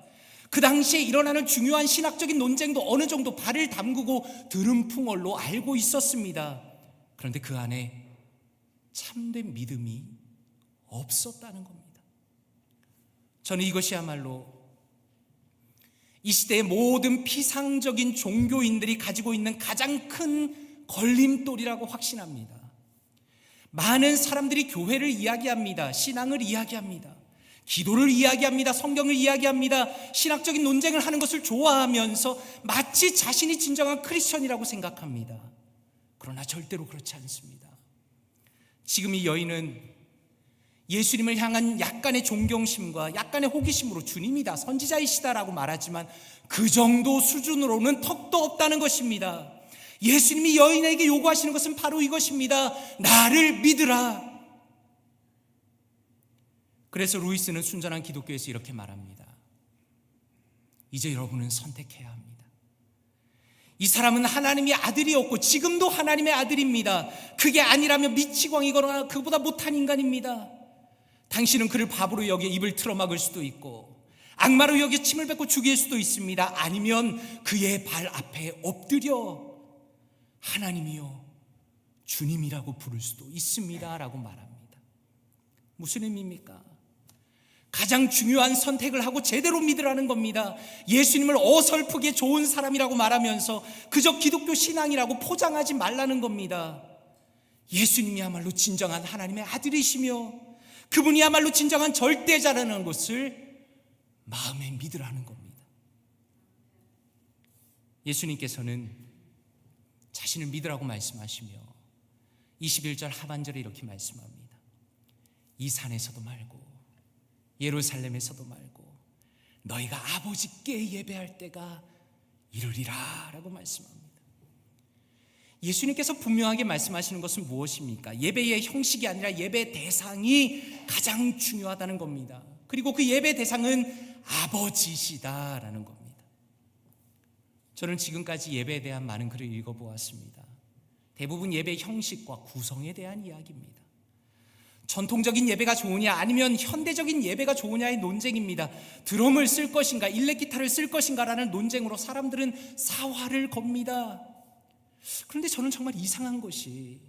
그 당시에 일어나는 중요한 신학적인 논쟁도 어느 정도 발을 담그고 들은 풍월로 알고 있었습니다. 그런데 그 안에 참된 믿음이 없었다는 겁니다. 저는 이것이야말로 이 시대의 모든 피상적인 종교인들이 가지고 있는 가장 큰 걸림돌이라고 확신합니다. 많은 사람들이 교회를 이야기합니다. 신앙을 이야기합니다. 기도를 이야기합니다. 성경을 이야기합니다. 신학적인 논쟁을 하는 것을 좋아하면서 마치 자신이 진정한 크리스천이라고 생각합니다. 그러나 절대로 그렇지 않습니다. 지금 이 여인은 예수님을 향한 약간의 존경심과 약간의 호기심으로 주님이다, 선지자이시다라고 말하지만 그 정도 수준으로는 턱도 없다는 것입니다. 예수님이 여인에게 요구하시는 것은 바로 이것입니다. 나를 믿으라. 그래서 루이스는 순전한 기독교에서 이렇게 말합니다. 이제 여러분은 선택해야 합니다. 이 사람은 하나님의 아들이었고 지금도 하나님의 아들입니다. 그게 아니라면 미치광이거나 그보다 못한 인간입니다. 당신은 그를 바보로 여겨 입을 틀어막을 수도 있고 악마로 여겨 침을 뱉고 죽일 수도 있습니다. 아니면 그의 발 앞에 엎드려 하나님이요 주님이라고 부를 수도 있습니다 라고 말합니다. 무슨 의미입니까? 가장 중요한 선택을 하고 제대로 믿으라는 겁니다. 예수님을 어설프게 좋은 사람이라고 말하면서 그저 기독교 신앙이라고 포장하지 말라는 겁니다. 예수님이야말로 진정한 하나님의 아들이시며 그분이야말로 진정한 절대자라는 것을 마음에 믿으라는 겁니다. 예수님께서는 자신을 믿으라고 말씀하시며 21절 하반절에 이렇게 말씀합니다. 이 산에서도 말고 예루살렘에서도 말고 너희가 아버지께 예배할 때가 이르리라 라고 말씀합니다. 예수님께서 분명하게 말씀하시는 것은 무엇입니까? 예배의 형식이 아니라 예배 대상이 가장 중요하다는 겁니다. 그리고 그 예배 대상은 아버지시다라는 겁니다. 저는 지금까지 예배에 대한 많은 글을 읽어보았습니다. 대부분 예배의 형식과 구성에 대한 이야기입니다. 전통적인 예배가 좋으냐 아니면 현대적인 예배가 좋으냐의 논쟁입니다. 드럼을 쓸 것인가 일렉기타를 쓸 것인가라는 논쟁으로 사람들은 사활을 겁니다. 그런데 저는 정말 이상한 것이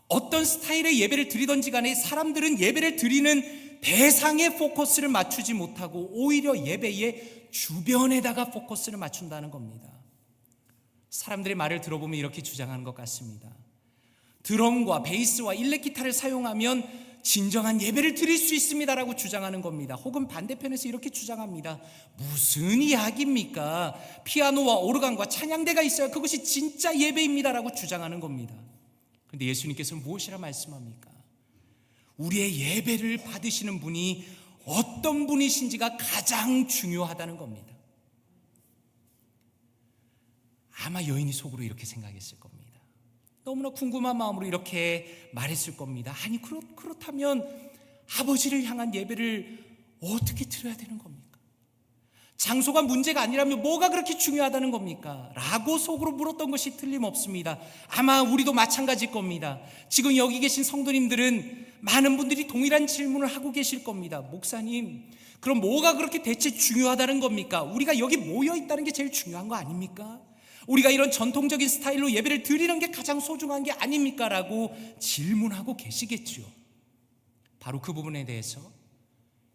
어떤 스타일의 예배를 드리던지 간에 사람들은 예배를 드리는 대상에 포커스를 맞추지 못하고 오히려 예배의 주변에다가 포커스를 맞춘다는 겁니다. 사람들의 말을 들어보면 이렇게 주장하는 것 같습니다. 드럼과 베이스와 일렉기타를 사용하면 진정한 예배를 드릴 수 있습니다라고 주장하는 겁니다. 혹은 반대편에서 이렇게 주장합니다. 무슨 이야기입니까? 피아노와 오르간과 찬양대가 있어야 그것이 진짜 예배입니다라고 주장하는 겁니다. 그런데 예수님께서는 무엇이라 말씀합니까? 우리의 예배를 받으시는 분이 어떤 분이신지가 가장 중요하다는 겁니다. 아마 여인이 속으로 이렇게 생각했을 겁니다. 너무나 궁금한 마음으로 이렇게 말했을 겁니다. 아니 그렇다면 아버지를 향한 예배를 어떻게 드려야 되는 겁니까? 장소가 문제가 아니라면 뭐가 그렇게 중요하다는 겁니까? 라고 속으로 물었던 것이 틀림없습니다. 아마 우리도 마찬가지일 겁니다. 지금 여기 계신 성도님들은 많은 분들이 동일한 질문을 하고 계실 겁니다. 목사님, 그럼 뭐가 그렇게 대체 중요하다는 겁니까? 우리가 여기 모여 있다는 게 제일 중요한 거 아닙니까? 우리가 이런 전통적인 스타일로 예배를 드리는 게 가장 소중한 게 아닙니까? 라고 질문하고 계시겠죠. 바로 그 부분에 대해서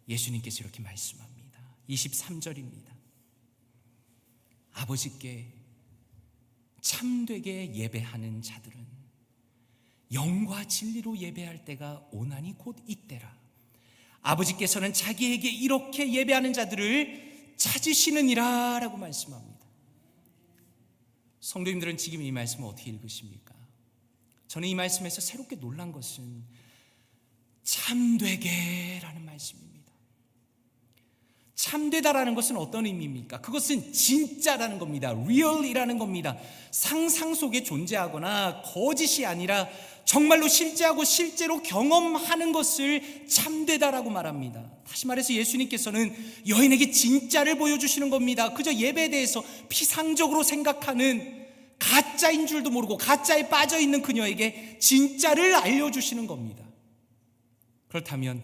예수님께서 이렇게 말씀합니다. 23절입니다. 아버지께 참되게 예배하는 자들은 영과 진리로 예배할 때가 오나니 곧 이때라. 아버지께서는 자기에게 이렇게 예배하는 자들을 찾으시느니라 라고 말씀합니다. 성도님들은 지금 이 말씀을 어떻게 읽으십니까? 저는 이 말씀에서 새롭게 놀란 것은 참되게 라는 말씀입니다. 참되다라는 것은 어떤 의미입니까? 그것은 진짜라는 겁니다. real이라는 겁니다. 상상 속에 존재하거나 거짓이 아니라 정말로 실제하고 실제로 경험하는 것을 참되다라고 말합니다. 다시 말해서 예수님께서는 여인에게 진짜를 보여주시는 겁니다. 그저 예배에 대해서 피상적으로 생각하는 가짜인 줄도 모르고 가짜에 빠져있는 그녀에게 진짜를 알려주시는 겁니다. 그렇다면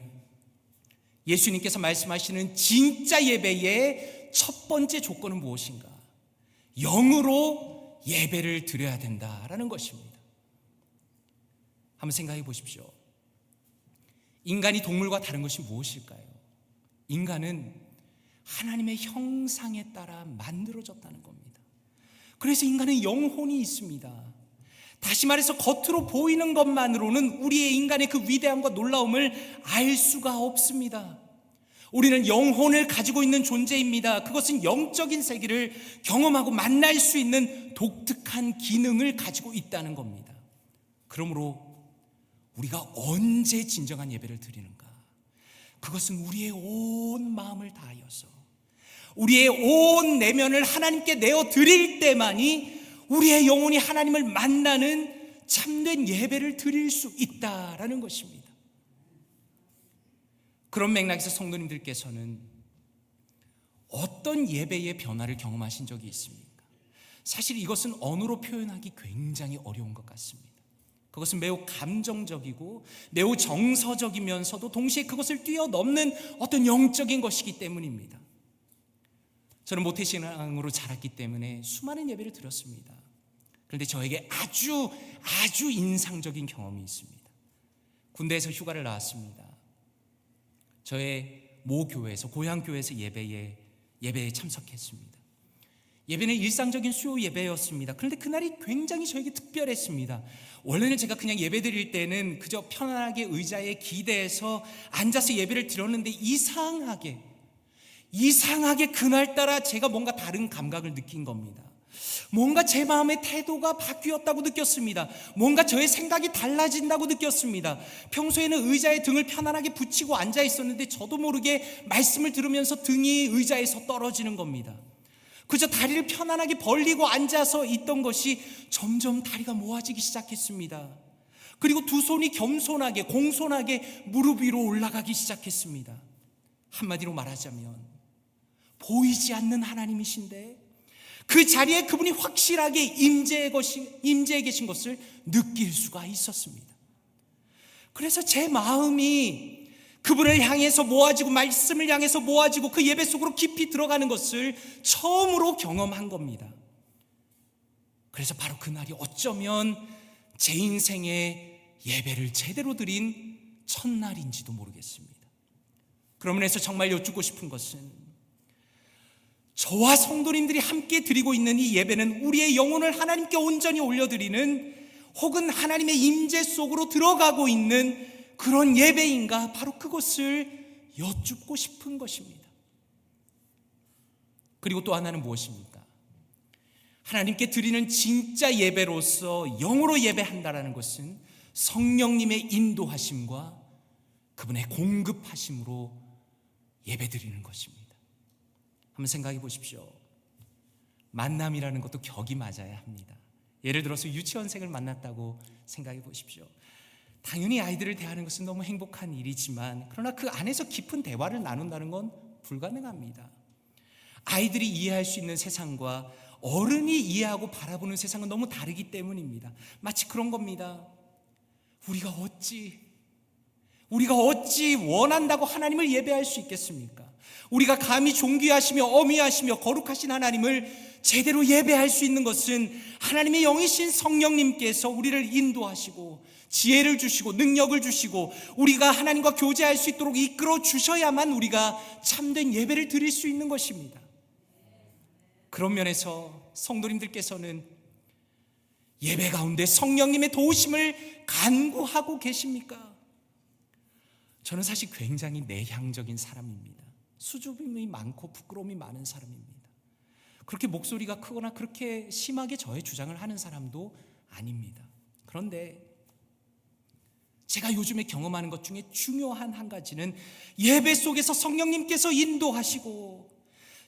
예수님께서 말씀하시는 진짜 예배의 첫 번째 조건은 무엇인가? 영으로 예배를 드려야 된다라는 것입니다. 한번 생각해 보십시오. 인간이 동물과 다른 것이 무엇일까요? 인간은 하나님의 형상에 따라 만들어졌다는 겁니다. 그래서 인간은 영혼이 있습니다. 다시 말해서 겉으로 보이는 것만으로는 우리의 인간의 그 위대함과 놀라움을 알 수가 없습니다. 우리는 영혼을 가지고 있는 존재입니다. 그것은 영적인 세계를 경험하고 만날 수 있는 독특한 기능을 가지고 있다는 겁니다. 그러므로 우리가 언제 진정한 예배를 드리는가? 그것은 우리의 온 마음을 다하여서 우리의 온 내면을 하나님께 내어 드릴 때만이 우리의 영혼이 하나님을 만나는 참된 예배를 드릴 수 있다라는 것입니다. 그런 맥락에서 성도님들께서는 어떤 예배의 변화를 경험하신 적이 있습니까? 사실 이것은 언어로 표현하기 굉장히 어려운 것 같습니다. 그것은 매우 감정적이고 매우 정서적이면서도 동시에 그것을 뛰어넘는 어떤 영적인 것이기 때문입니다. 저는 모태신앙으로 자랐기 때문에 수많은 예배를 드렸습니다. 그런데 저에게 아주 인상적인 경험이 있습니다. 군대에서 휴가를 나왔습니다. 저의 모교회에서 고향교회에서 예배에 참석했습니다. 예배는 일상적인 수요 예배였습니다. 그런데 그날이 굉장히 저에게 특별했습니다. 원래는 제가 그냥 예배 드릴 때는 그저 편안하게 의자에 기대서 앉아서 예배를 드렸는데 이상하게 그날따라 제가 뭔가 다른 감각을 느낀 겁니다. 뭔가 제 마음의 태도가 바뀌었다고 느꼈습니다. 뭔가 저의 생각이 달라진다고 느꼈습니다. 평소에는 의자에 등을 편안하게 붙이고 앉아 있었는데 저도 모르게 말씀을 들으면서 등이 의자에서 떨어지는 겁니다. 그저 다리를 편안하게 벌리고 앉아서 있던 것이 점점 다리가 모아지기 시작했습니다. 그리고 두 손이 겸손하게 공손하게 무릎 위로 올라가기 시작했습니다. 한마디로 말하자면 보이지 않는 하나님이신데 그 자리에 그분이 확실하게 임재해 계신 것을 느낄 수가 있었습니다. 그래서 제 마음이 그분을 향해서 모아지고 말씀을 향해서 모아지고 그 예배 속으로 깊이 들어가는 것을 처음으로 경험한 겁니다. 그래서 바로 그날이 어쩌면 제 인생의 예배를 제대로 드린 첫날인지도 모르겠습니다. 그러면서 정말 여쭙고 싶은 것은 저와 성도님들이 함께 드리고 있는 이 예배는 우리의 영혼을 하나님께 온전히 올려드리는 혹은 하나님의 임재 속으로 들어가고 있는 그런 예배인가? 바로 그것을 여쭙고 싶은 것입니다. 그리고 또 하나는 무엇입니까? 하나님께 드리는 진짜 예배로서 영으로 예배한다라는 것은 성령님의 인도하심과 그분의 공급하심으로 예배 드리는 것입니다. 한번 생각해 보십시오. 만남이라는 것도 격이 맞아야 합니다. 예를 들어서 유치원생을 만났다고 생각해 보십시오. 당연히 아이들을 대하는 것은 너무 행복한 일이지만 그러나 그 안에서 깊은 대화를 나눈다는 건 불가능합니다. 아이들이 이해할 수 있는 세상과 어른이 이해하고 바라보는 세상은 너무 다르기 때문입니다. 마치 그런 겁니다. 우리가 어찌 원한다고 하나님을 예배할 수 있겠습니까? 우리가 감히 존귀하시며 어미하시며 거룩하신 하나님을 제대로 예배할 수 있는 것은 하나님의 영이신 성령님께서 우리를 인도하시고 지혜를 주시고 능력을 주시고 우리가 하나님과 교제할 수 있도록 이끌어 주셔야만 우리가 참된 예배를 드릴 수 있는 것입니다. 그런 면에서 성도님들께서는 예배 가운데 성령님의 도우심을 간구하고 계십니까? 저는 사실 굉장히 내향적인 사람입니다. 수줍음이 많고 부끄러움이 많은 사람입니다. 그렇게 목소리가 크거나 그렇게 심하게 저의 주장을 하는 사람도 아닙니다. 그런데 제가 요즘에 경험하는 것 중에 중요한 한 가지는 예배 속에서 성령님께서 인도하시고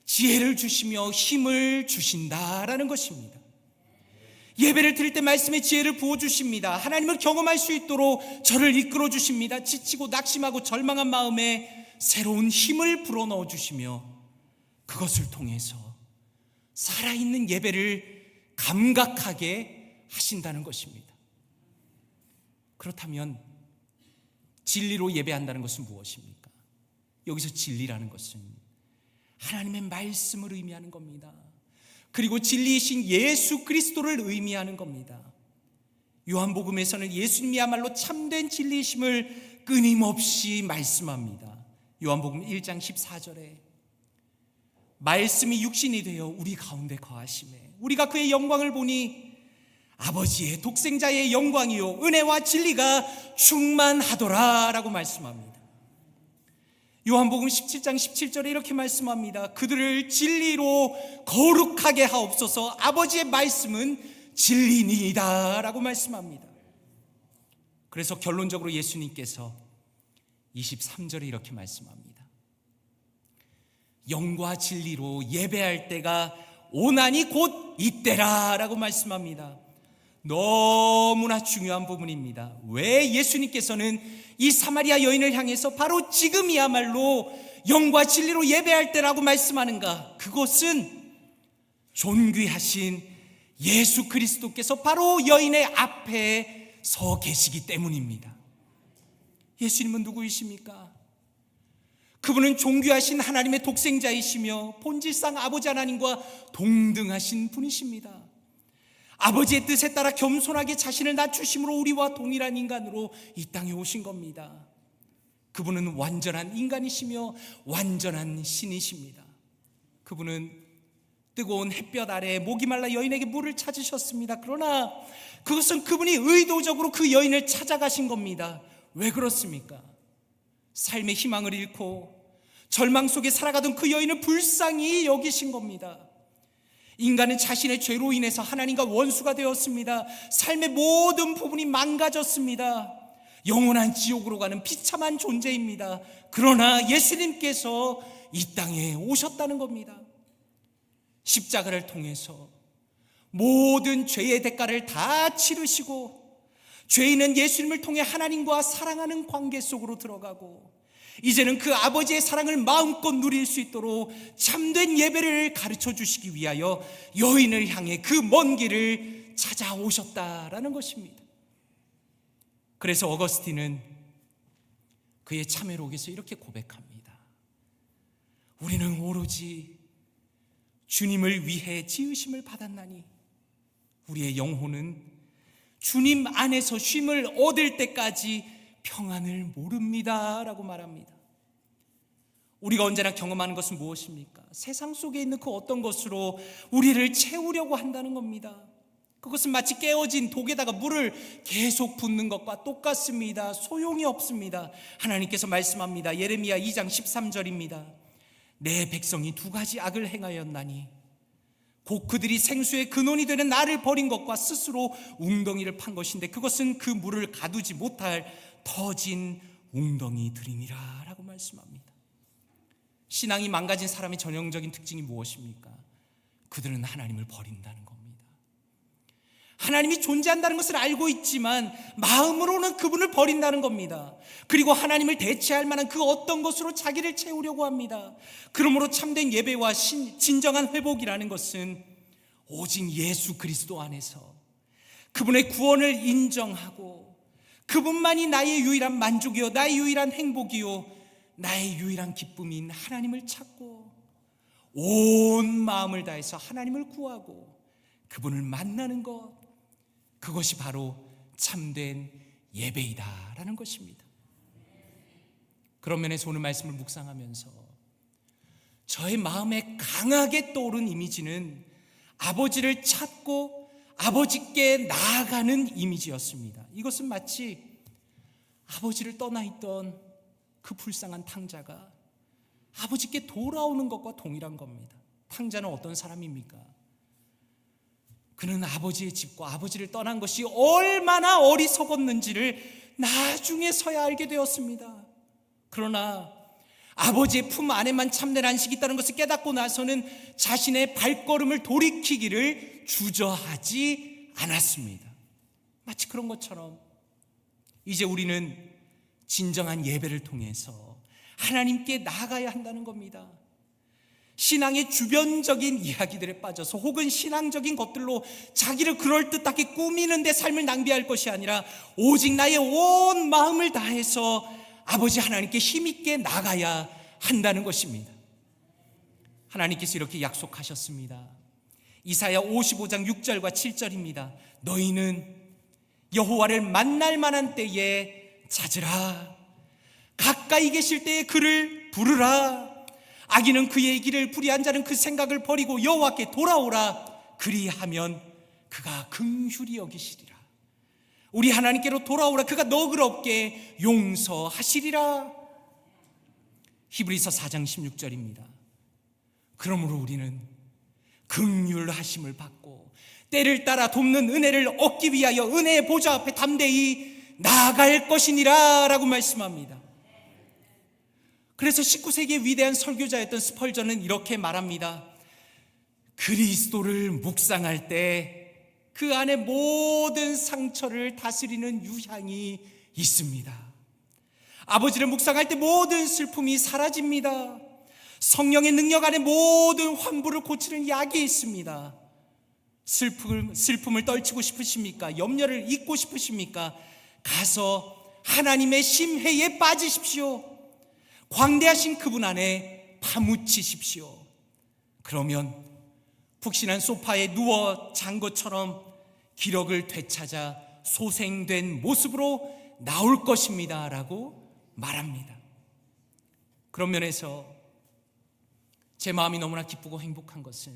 지혜를 주시며 힘을 주신다라는 것입니다. 예배를 드릴 때 말씀의 지혜를 부어주십니다. 하나님을 경험할 수 있도록 저를 이끌어 주십니다. 지치고 낙심하고 절망한 마음에 새로운 힘을 불어넣어 주시며 그것을 통해서 살아있는 예배를 감각하게 하신다는 것입니다. 그렇다면 진리로 예배한다는 것은 무엇입니까? 여기서 진리라는 것은 하나님의 말씀을 의미하는 겁니다. 그리고 진리이신 예수 그리스도를 의미하는 겁니다. 요한복음에서는 예수님이야말로 참된 진리이심을 끊임없이 말씀합니다. 요한복음 1장 14절에 말씀이 육신이 되어 우리 가운데 거하심에 우리가 그의 영광을 보니 아버지의 독생자의 영광이요 은혜와 진리가 충만하더라 라고 말씀합니다. 요한복음 17장 17절에 이렇게 말씀합니다. 그들을 진리로 거룩하게 하옵소서. 아버지의 말씀은 진리니이다 라고 말씀합니다. 그래서 결론적으로 예수님께서 23절에 이렇게 말씀합니다. 영과 진리로 예배할 때가 오나니 곧 이때라 라고 말씀합니다. 너무나 중요한 부분입니다. 왜 예수님께서는 이 사마리아 여인을 향해서 바로 지금이야말로 영과 진리로 예배할 때라고 말씀하는가? 그것은 존귀하신 예수 그리스도께서 바로 여인의 앞에 서 계시기 때문입니다. 예수님은 누구이십니까? 그분은 존귀하신 하나님의 독생자이시며 본질상 아버지 하나님과 동등하신 분이십니다. 아버지의 뜻에 따라 겸손하게 자신을 낮추심으로 우리와 동일한 인간으로 이 땅에 오신 겁니다. 그분은 완전한 인간이시며 완전한 신이십니다. 그분은 뜨거운 햇볕 아래 목이 말라 여인에게 물을 찾으셨습니다. 그러나 그것은 그분이 의도적으로 그 여인을 찾아가신 겁니다. 왜 그렇습니까? 삶의 희망을 잃고 절망 속에 살아가던 그 여인을 불쌍히 여기신 겁니다. 인간은 자신의 죄로 인해서 하나님과 원수가 되었습니다. 삶의 모든 부분이 망가졌습니다. 영원한 지옥으로 가는 비참한 존재입니다. 그러나 예수님께서 이 땅에 오셨다는 겁니다. 십자가를 통해서 모든 죄의 대가를 다 치르시고 죄인은 예수님을 통해 하나님과 사랑하는 관계 속으로 들어가고 이제는 그 아버지의 사랑을 마음껏 누릴 수 있도록 참된 예배를 가르쳐 주시기 위하여 여인을 향해 그 먼 길을 찾아오셨다라는 것입니다. 그래서 어거스틴은 그의 참회록에서 이렇게 고백합니다. 우리는 오로지 주님을 위해 지으심을 받았나니 우리의 영혼은 주님 안에서 쉼을 얻을 때까지 평안을 모릅니다 라고 말합니다. 우리가 언제나 경험하는 것은 무엇입니까? 세상 속에 있는 그 어떤 것으로 우리를 채우려고 한다는 겁니다. 그것은 마치 깨어진 독에다가 물을 계속 붓는 것과 똑같습니다. 소용이 없습니다. 하나님께서 말씀합니다. 예레미야 2장 13절입니다. 내 백성이 두 가지 악을 행하였나니 곧 그들이 생수의 근원이 되는 나를 버린 것과 스스로 웅덩이를 판 것인데 그것은 그 물을 가두지 못할 터진 웅덩이들이니라 라고 말씀합니다. 신앙이 망가진 사람의 전형적인 특징이 무엇입니까? 그들은 하나님을 버린다는 겁니다. 하나님이 존재한다는 것을 알고 있지만 마음으로는 그분을 버린다는 겁니다. 그리고 하나님을 대체할 만한 그 어떤 것으로 자기를 채우려고 합니다. 그러므로 참된 예배와 진정한 회복이라는 것은 오직 예수 그리스도 안에서 그분의 구원을 인정하고 그분만이 나의 유일한 만족이요 나의 유일한 행복이요 나의 유일한 기쁨인 하나님을 찾고 온 마음을 다해서 하나님을 구하고 그분을 만나는 것, 그것이 바로 참된 예배이다라는 것입니다. 그런 면에서 오늘 말씀을 묵상하면서 저의 마음에 강하게 떠오른 이미지는 아버지를 찾고 아버지께 나아가는 이미지였습니다. 이것은 마치 아버지를 떠나 있던 그 불쌍한 탕자가 아버지께 돌아오는 것과 동일한 겁니다. 탕자는 어떤 사람입니까? 그는 아버지의 집과 아버지를 떠난 것이 얼마나 어리석었는지를 나중에서야 알게 되었습니다. 그러나 아버지의 품 안에만 참된 안식이 있다는 것을 깨닫고 나서는 자신의 발걸음을 돌이키기를 주저하지 않았습니다. 마치 그런 것처럼 이제 우리는 진정한 예배를 통해서 하나님께 나아가야 한다는 겁니다. 신앙의 주변적인 이야기들에 빠져서 혹은 신앙적인 것들로 자기를 그럴듯하게 꾸미는 데 삶을 낭비할 것이 아니라 오직 나의 온 마음을 다해서 아버지 하나님께 힘있게 나가야 한다는 것입니다. 하나님께서 이렇게 약속하셨습니다. 이사야 55장 6절과 7절입니다. 너희는 여호와를 만날 만한 때에 찾으라. 가까이 계실 때에 그를 부르라. 악인은 그의 길을 불의한 자는 그 생각을 버리고 여호와께 돌아오라. 그리하면 그가 긍휼히 여기시리라. 우리 하나님께로 돌아오라. 그가 너그럽게 용서하시리라. 히브리서 4장 16절입니다. 그러므로 우리는 긍휼하심을 받고 때를 따라 돕는 은혜를 얻기 위하여 은혜의 보좌 앞에 담대히 나아갈 것이니라 라고 말씀합니다. 그래서 19세기의 위대한 설교자였던 스펄전은 이렇게 말합니다. 그리스도를 묵상할 때 그 안에 모든 상처를 다스리는 유향이 있습니다. 아버지를 묵상할 때 모든 슬픔이 사라집니다. 성령의 능력 안에 모든 환부를 고치는 약이 있습니다. 슬픔을 떨치고 싶으십니까? 염려를 잊고 싶으십니까? 가서 하나님의 심해에 빠지십시오. 광대하신 그분 안에 파묻히십시오. 그러면 푹신한 소파에 누워 잔 것처럼 기력을 되찾아 소생된 모습으로 나올 것입니다 라고 말합니다. 그런 면에서 제 마음이 너무나 기쁘고 행복한 것은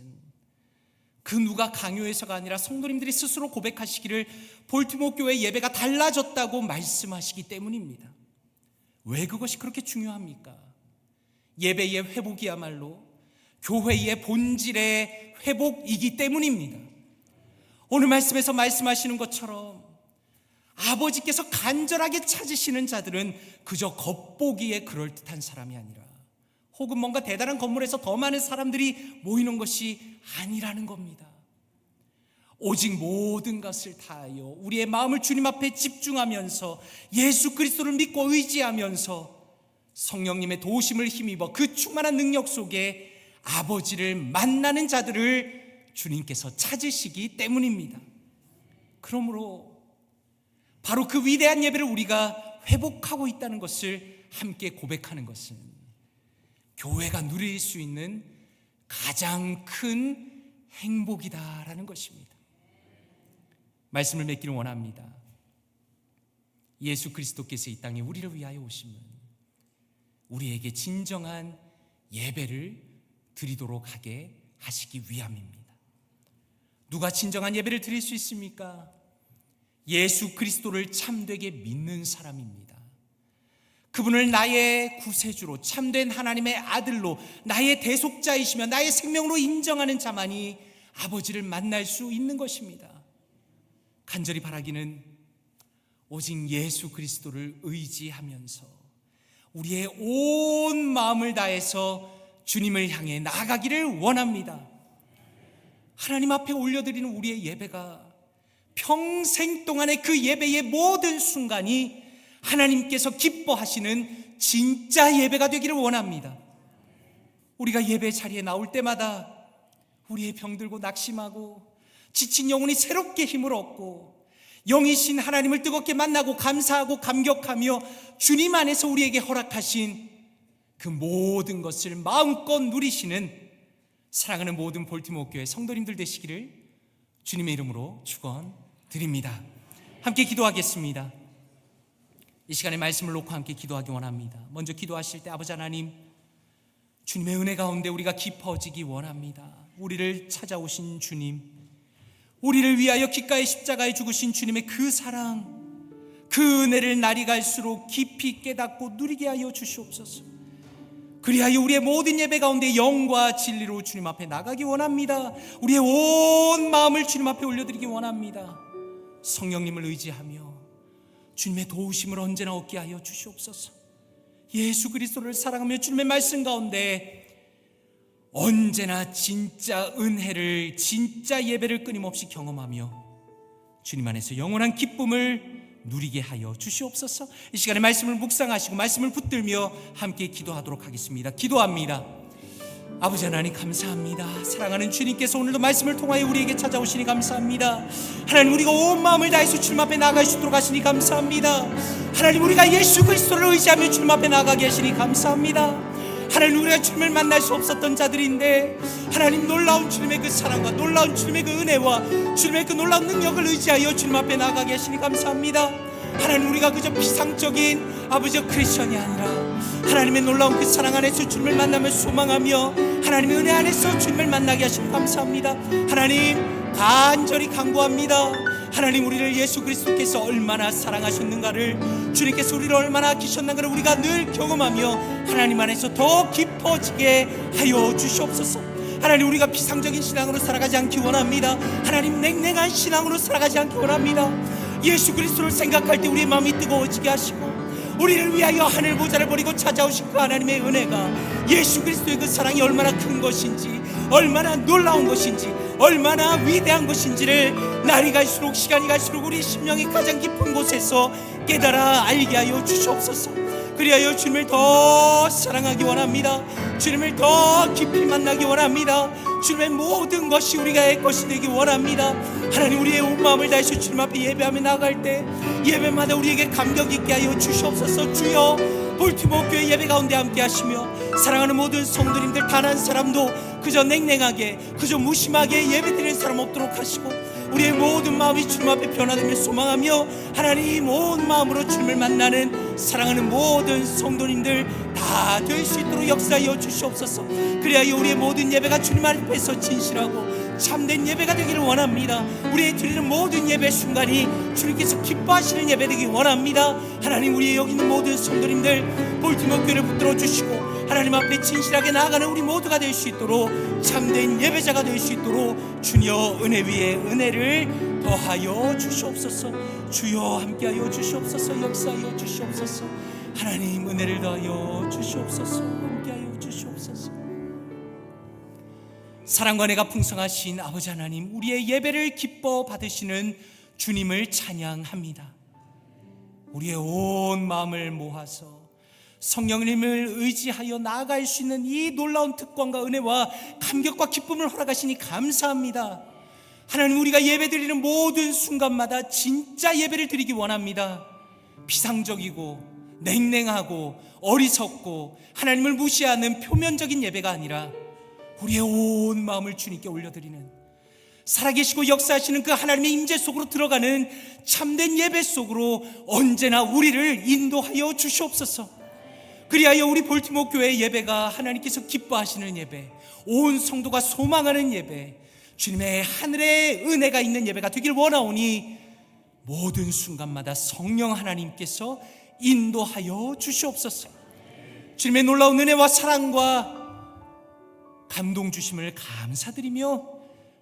그 누가 강요해서가 아니라 성도님들이 스스로 고백하시기를 볼티모어 교회 예배가 달라졌다고 말씀하시기 때문입니다. 왜 그것이 그렇게 중요합니까? 예배의 회복이야말로 교회의 본질의 회복이기 때문입니다. 오늘 말씀에서 말씀하시는 것처럼 아버지께서 간절하게 찾으시는 자들은 그저 겉보기에 그럴듯한 사람이 아니라 혹은 뭔가 대단한 건물에서 더 많은 사람들이 모이는 것이 아니라는 겁니다. 오직 모든 것을 다하여 우리의 마음을 주님 앞에 집중하면서 예수 그리스도를 믿고 의지하면서 성령님의 도우심을 힘입어 그 충만한 능력 속에 아버지를 만나는 자들을 주님께서 찾으시기 때문입니다. 그러므로 바로 그 위대한 예배를 우리가 회복하고 있다는 것을 함께 고백하는 것은 교회가 누릴 수 있는 가장 큰 행복이다라는 것입니다. 말씀을 맺기를 원합니다. 예수 그리스도께서 이 땅에 우리를 위하여 오심은 우리에게 진정한 예배를 드리도록 하게 하시기 위함입니다. 누가 진정한 예배를 드릴 수 있습니까? 예수 그리스도를 참되게 믿는 사람입니다. 그분을 나의 구세주로 참된 하나님의 아들로 나의 대속자이시며 나의 생명으로 인정하는 자만이 아버지를 만날 수 있는 것입니다. 간절히 바라기는 오직 예수 그리스도를 의지하면서 우리의 온 마음을 다해서 주님을 향해 나아가기를 원합니다. 하나님 앞에 올려드리는 우리의 예배가 평생 동안의 그 예배의 모든 순간이 하나님께서 기뻐하시는 진짜 예배가 되기를 원합니다. 우리가 예배 자리에 나올 때마다 우리의 병들고 낙심하고 지친 영혼이 새롭게 힘을 얻고 영이신 하나님을 뜨겁게 만나고 감사하고 감격하며 주님 안에서 우리에게 허락하신 그 모든 것을 마음껏 누리시는 사랑하는 모든 볼티모어 교회 성도님들 되시기를 주님의 이름으로 축원드립니다. 함께 기도하겠습니다. 이 시간에 말씀을 놓고 함께 기도하기 원합니다. 먼저 기도하실 때 아버지 하나님, 주님의 은혜 가운데 우리가 깊어지기 원합니다. 우리를 찾아오신 주님, 우리를 위하여 귓가에 십자가에 죽으신 주님의 그 사랑, 그 은혜를 날이 갈수록 깊이 깨닫고 누리게 하여 주시옵소서. 그리하여 우리의 모든 예배 가운데 영과 진리로 주님 앞에 나가기 원합니다. 우리의 온 마음을 주님 앞에 올려드리기 원합니다. 성령님을 의지하며 주님의 도우심을 언제나 얻게 하여 주시옵소서. 예수 그리스도를 사랑하며 주님의 말씀 가운데 언제나 진짜 은혜를, 진짜 예배를 끊임없이 경험하며 주님 안에서 영원한 기쁨을 누리게 하여 주시옵소서. 이 시간에 말씀을 묵상하시고 말씀을 붙들며 함께 기도하도록 하겠습니다. 기도합니다. 아버지 하나님 감사합니다. 사랑하는 주님께서 오늘도 말씀을 통하여 우리에게 찾아오시니 감사합니다. 하나님, 우리가 온 마음을 다해서 주님 앞에 나아갈 수 있도록 하시니 감사합니다. 하나님, 우리가 예수 그리스도를 의지하며 주님 앞에 나아가게 하시니 감사합니다. 하나님, 우리가 주님을 만날 수 없었던 자들인데 하나님, 놀라운 주님의 그 사랑과 놀라운 주님의 그 은혜와 주님의 그 놀라운 능력을 의지하여 주님 앞에 나아가게 하시니 감사합니다. 하나님, 우리가 그저 비상적인 아버지 크리스천이 아니라 하나님의 놀라운 그 사랑 안에서 주님을 만나며 소망하며 하나님의 은혜 안에서 주님을 만나게 하시니 감사합니다. 하나님, 간절히 간구합니다. 하나님, 우리를 예수 그리스도께서 얼마나 사랑하셨는가를, 주님께서 우리를 얼마나 아끼셨는가를 우리가 늘 경험하며 하나님 안에서 더 깊어지게 하여 주시옵소서. 하나님, 우리가 비상적인 신앙으로 살아가지 않기 원합니다. 하나님, 냉랭한 신앙으로 살아가지 않기 원합니다. 예수 그리스도를 생각할 때 우리의 마음이 뜨거워지게 하시고 우리를 위하여 하늘 보좌를 버리고 찾아오신 그 하나님의 은혜가, 예수 그리스도의 그 사랑이 얼마나 큰 것인지, 얼마나 놀라운 것인지, 얼마나 위대한 것인지를 날이 갈수록, 시간이 갈수록 우리 심령이 가장 깊은 곳에서 깨달아 알게 하여 주시옵소서. 그리하여 주님을 더 사랑하기 원합니다. 주님을 더 깊이 만나기 원합니다. 주님의 모든 것이 우리가 것이 되기 원합니다. 하나님, 우리의 온 마음을 다해서 주님 앞에 예배하며 나아갈 때 예배마다 우리에게 감격 있게 하여 주시옵소서. 주여, 볼티모어 교회 예배 가운데 함께 하시며 사랑하는 모든 성도님들 단 한 사람도 그저 냉랭하게, 그저 무심하게 예배드리는 사람 없도록 하시고 우리의 모든 마음이 주님 앞에 변화되며 소망하며 하나님 온 마음으로 주님을 만나는 사랑하는 모든 성도님들 다 될 수 있도록 역사하여 주시옵소서. 그래야 우리의 모든 예배가 주님 앞에서 진실하고 참된 예배가 되기를 원합니다. 우리의 드리는 모든 예배 순간이 주님께서 기뻐하시는 예배 되기 원합니다. 하나님, 우리의 여기 있는 모든 성도님들 볼티모어 교회를 붙들어 주시고 하나님 앞에 진실하게 나아가는 우리 모두가 될 수 있도록, 참된 예배자가 될 수 있도록 주여 은혜 위에 은혜를 더하여 주시옵소서. 주여 함께하여 주시옵소서. 역사하여 주시옵소서. 하나님, 은혜를 더하여 주시옵소서. 함께하여 주시옵소서. 사랑과 은혜가 풍성하신 아버지 하나님, 우리의 예배를 기뻐 받으시는 주님을 찬양합니다. 우리의 온 마음을 모아서 성령님을 의지하여 나아갈 수 있는 이 놀라운 특권과 은혜와 감격과 기쁨을 허락하시니 감사합니다. 하나님, 우리가 예배드리는 모든 순간마다 진짜 예배를 드리기 원합니다. 비상적이고 냉랭하고 어리석고 하나님을 무시하는 표면적인 예배가 아니라 우리의 온 마음을 주님께 올려드리는, 살아계시고 역사하시는 그 하나님의 임재 속으로 들어가는 참된 예배 속으로 언제나 우리를 인도하여 주시옵소서. 그리하여 우리 볼티모어 교회의 예배가 하나님께서 기뻐하시는 예배, 온 성도가 소망하는 예배, 주님의 하늘의 은혜가 있는 예배가 되길 원하오니 모든 순간마다 성령 하나님께서 인도하여 주시옵소서. 주님의 놀라운 은혜와 사랑과 감동 주심을 감사드리며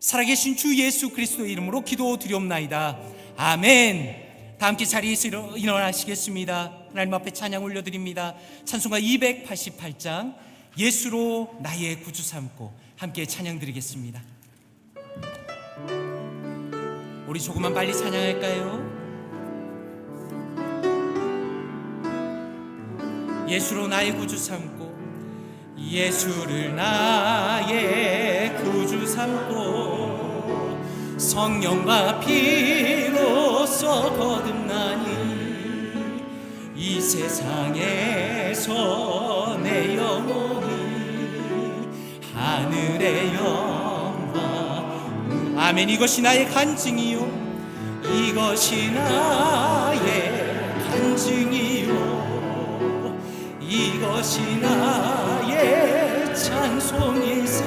살아계신 주 예수 그리스도의 이름으로 기도드리옵나이다. 아멘. 다 함께 자리에서 일어나시겠습니다. 하나님 앞에 찬양 올려드립니다. 찬송가 288장 예수로 나의 구주 삼고 함께 찬양 드리겠습니다. 우리 조금만 빨리 찬양할까요? 예수로 나의 구주 삼고, 예수를 나의 구주 삼고, 성령과 피로써 거듭나니 이 세상에서 내 영혼이 하늘의 영광. 아멘. 이것이 나의 간증이요, 이것이 나의 간증이요, 이것이 나의 찬송일세.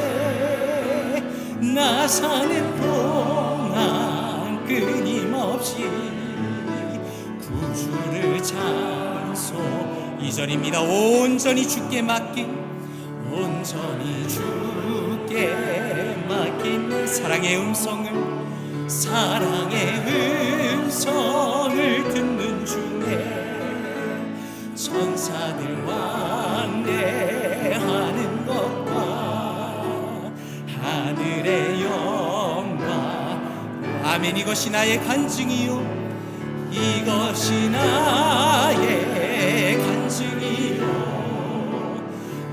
나 사는 동안 끊임없이 구주를 찬송. 2절입니다. 온전히 주께 맡긴, 온전히 주께 맡긴 사랑의 음성을, 사랑의 음성을 듣는 중에 천사들 왕래하는 것과 하늘의 영광. 아멘. 이것이 나의 간증이요, 이것이 나의 간증이요,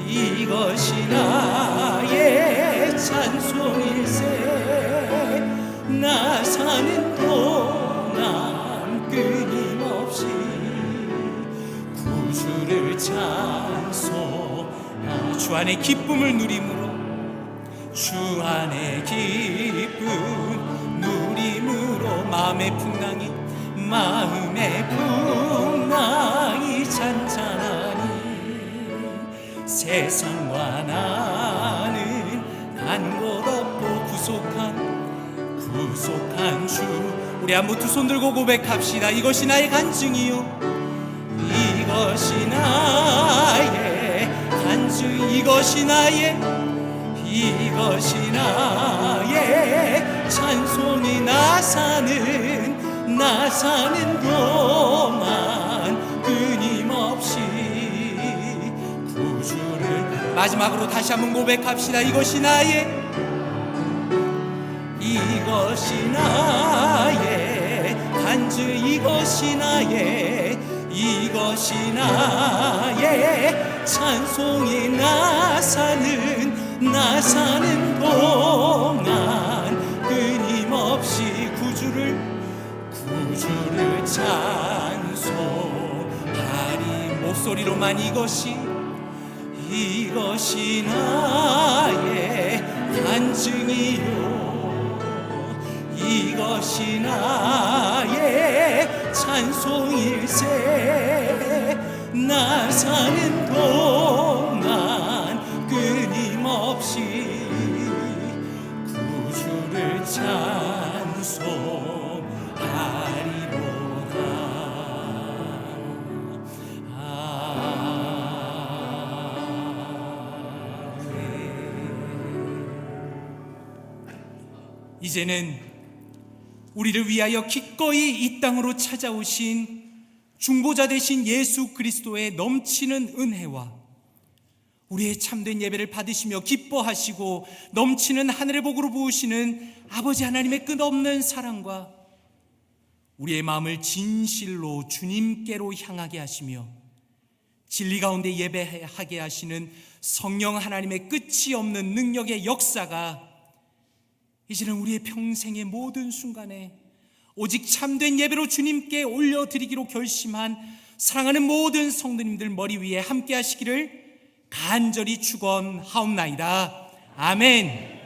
이것이 나의 찬송일세. 나 사는 동안 끊임없이 구주를 찬송. 주 안에 기쁨을 누림으로, 주 안에 기쁨 누림으로 마음의 풍랑이, 마음의 풍랑이 잔잔하니 세상과 나는 간 곳 없고 구속한 주. 우리 한번 두 손 들고 고백합시다. 이것이 나의 간증이요, 이것이 나의 간증, 이것이 나의 찬송이. 나 사는 동안 끊임없이 구주를. 마지막으로 다시 한번 고백합시다. 이것이 나의 간증, 이것이 나의 찬송이. 나 사는 동안 끊임없이 구주를 찬송하리. 목소리로만 이것이 나의 간증이요, 이것이 나의 찬송일세. 나 사는 동안 끊임없이 구주를 찬송하리로다. 이제는 우리를 위하여 기꺼이 이 땅으로 찾아오신 중보자 되신 예수 그리스도의 넘치는 은혜와 우리의 참된 예배를 받으시며 기뻐하시고 넘치는 하늘의 복으로 부으시는 아버지 하나님의 끝없는 사랑과 우리의 마음을 진실로 주님께로 향하게 하시며 진리 가운데 예배하게 하시는 성령 하나님의 끝이 없는 능력의 역사가 이제는 우리의 평생의 모든 순간에 오직 참된 예배로 주님께 올려드리기로 결심한 사랑하는 모든 성도님들 머리 위에 함께 하시기를 간절히 축원하옵나이다. 아멘.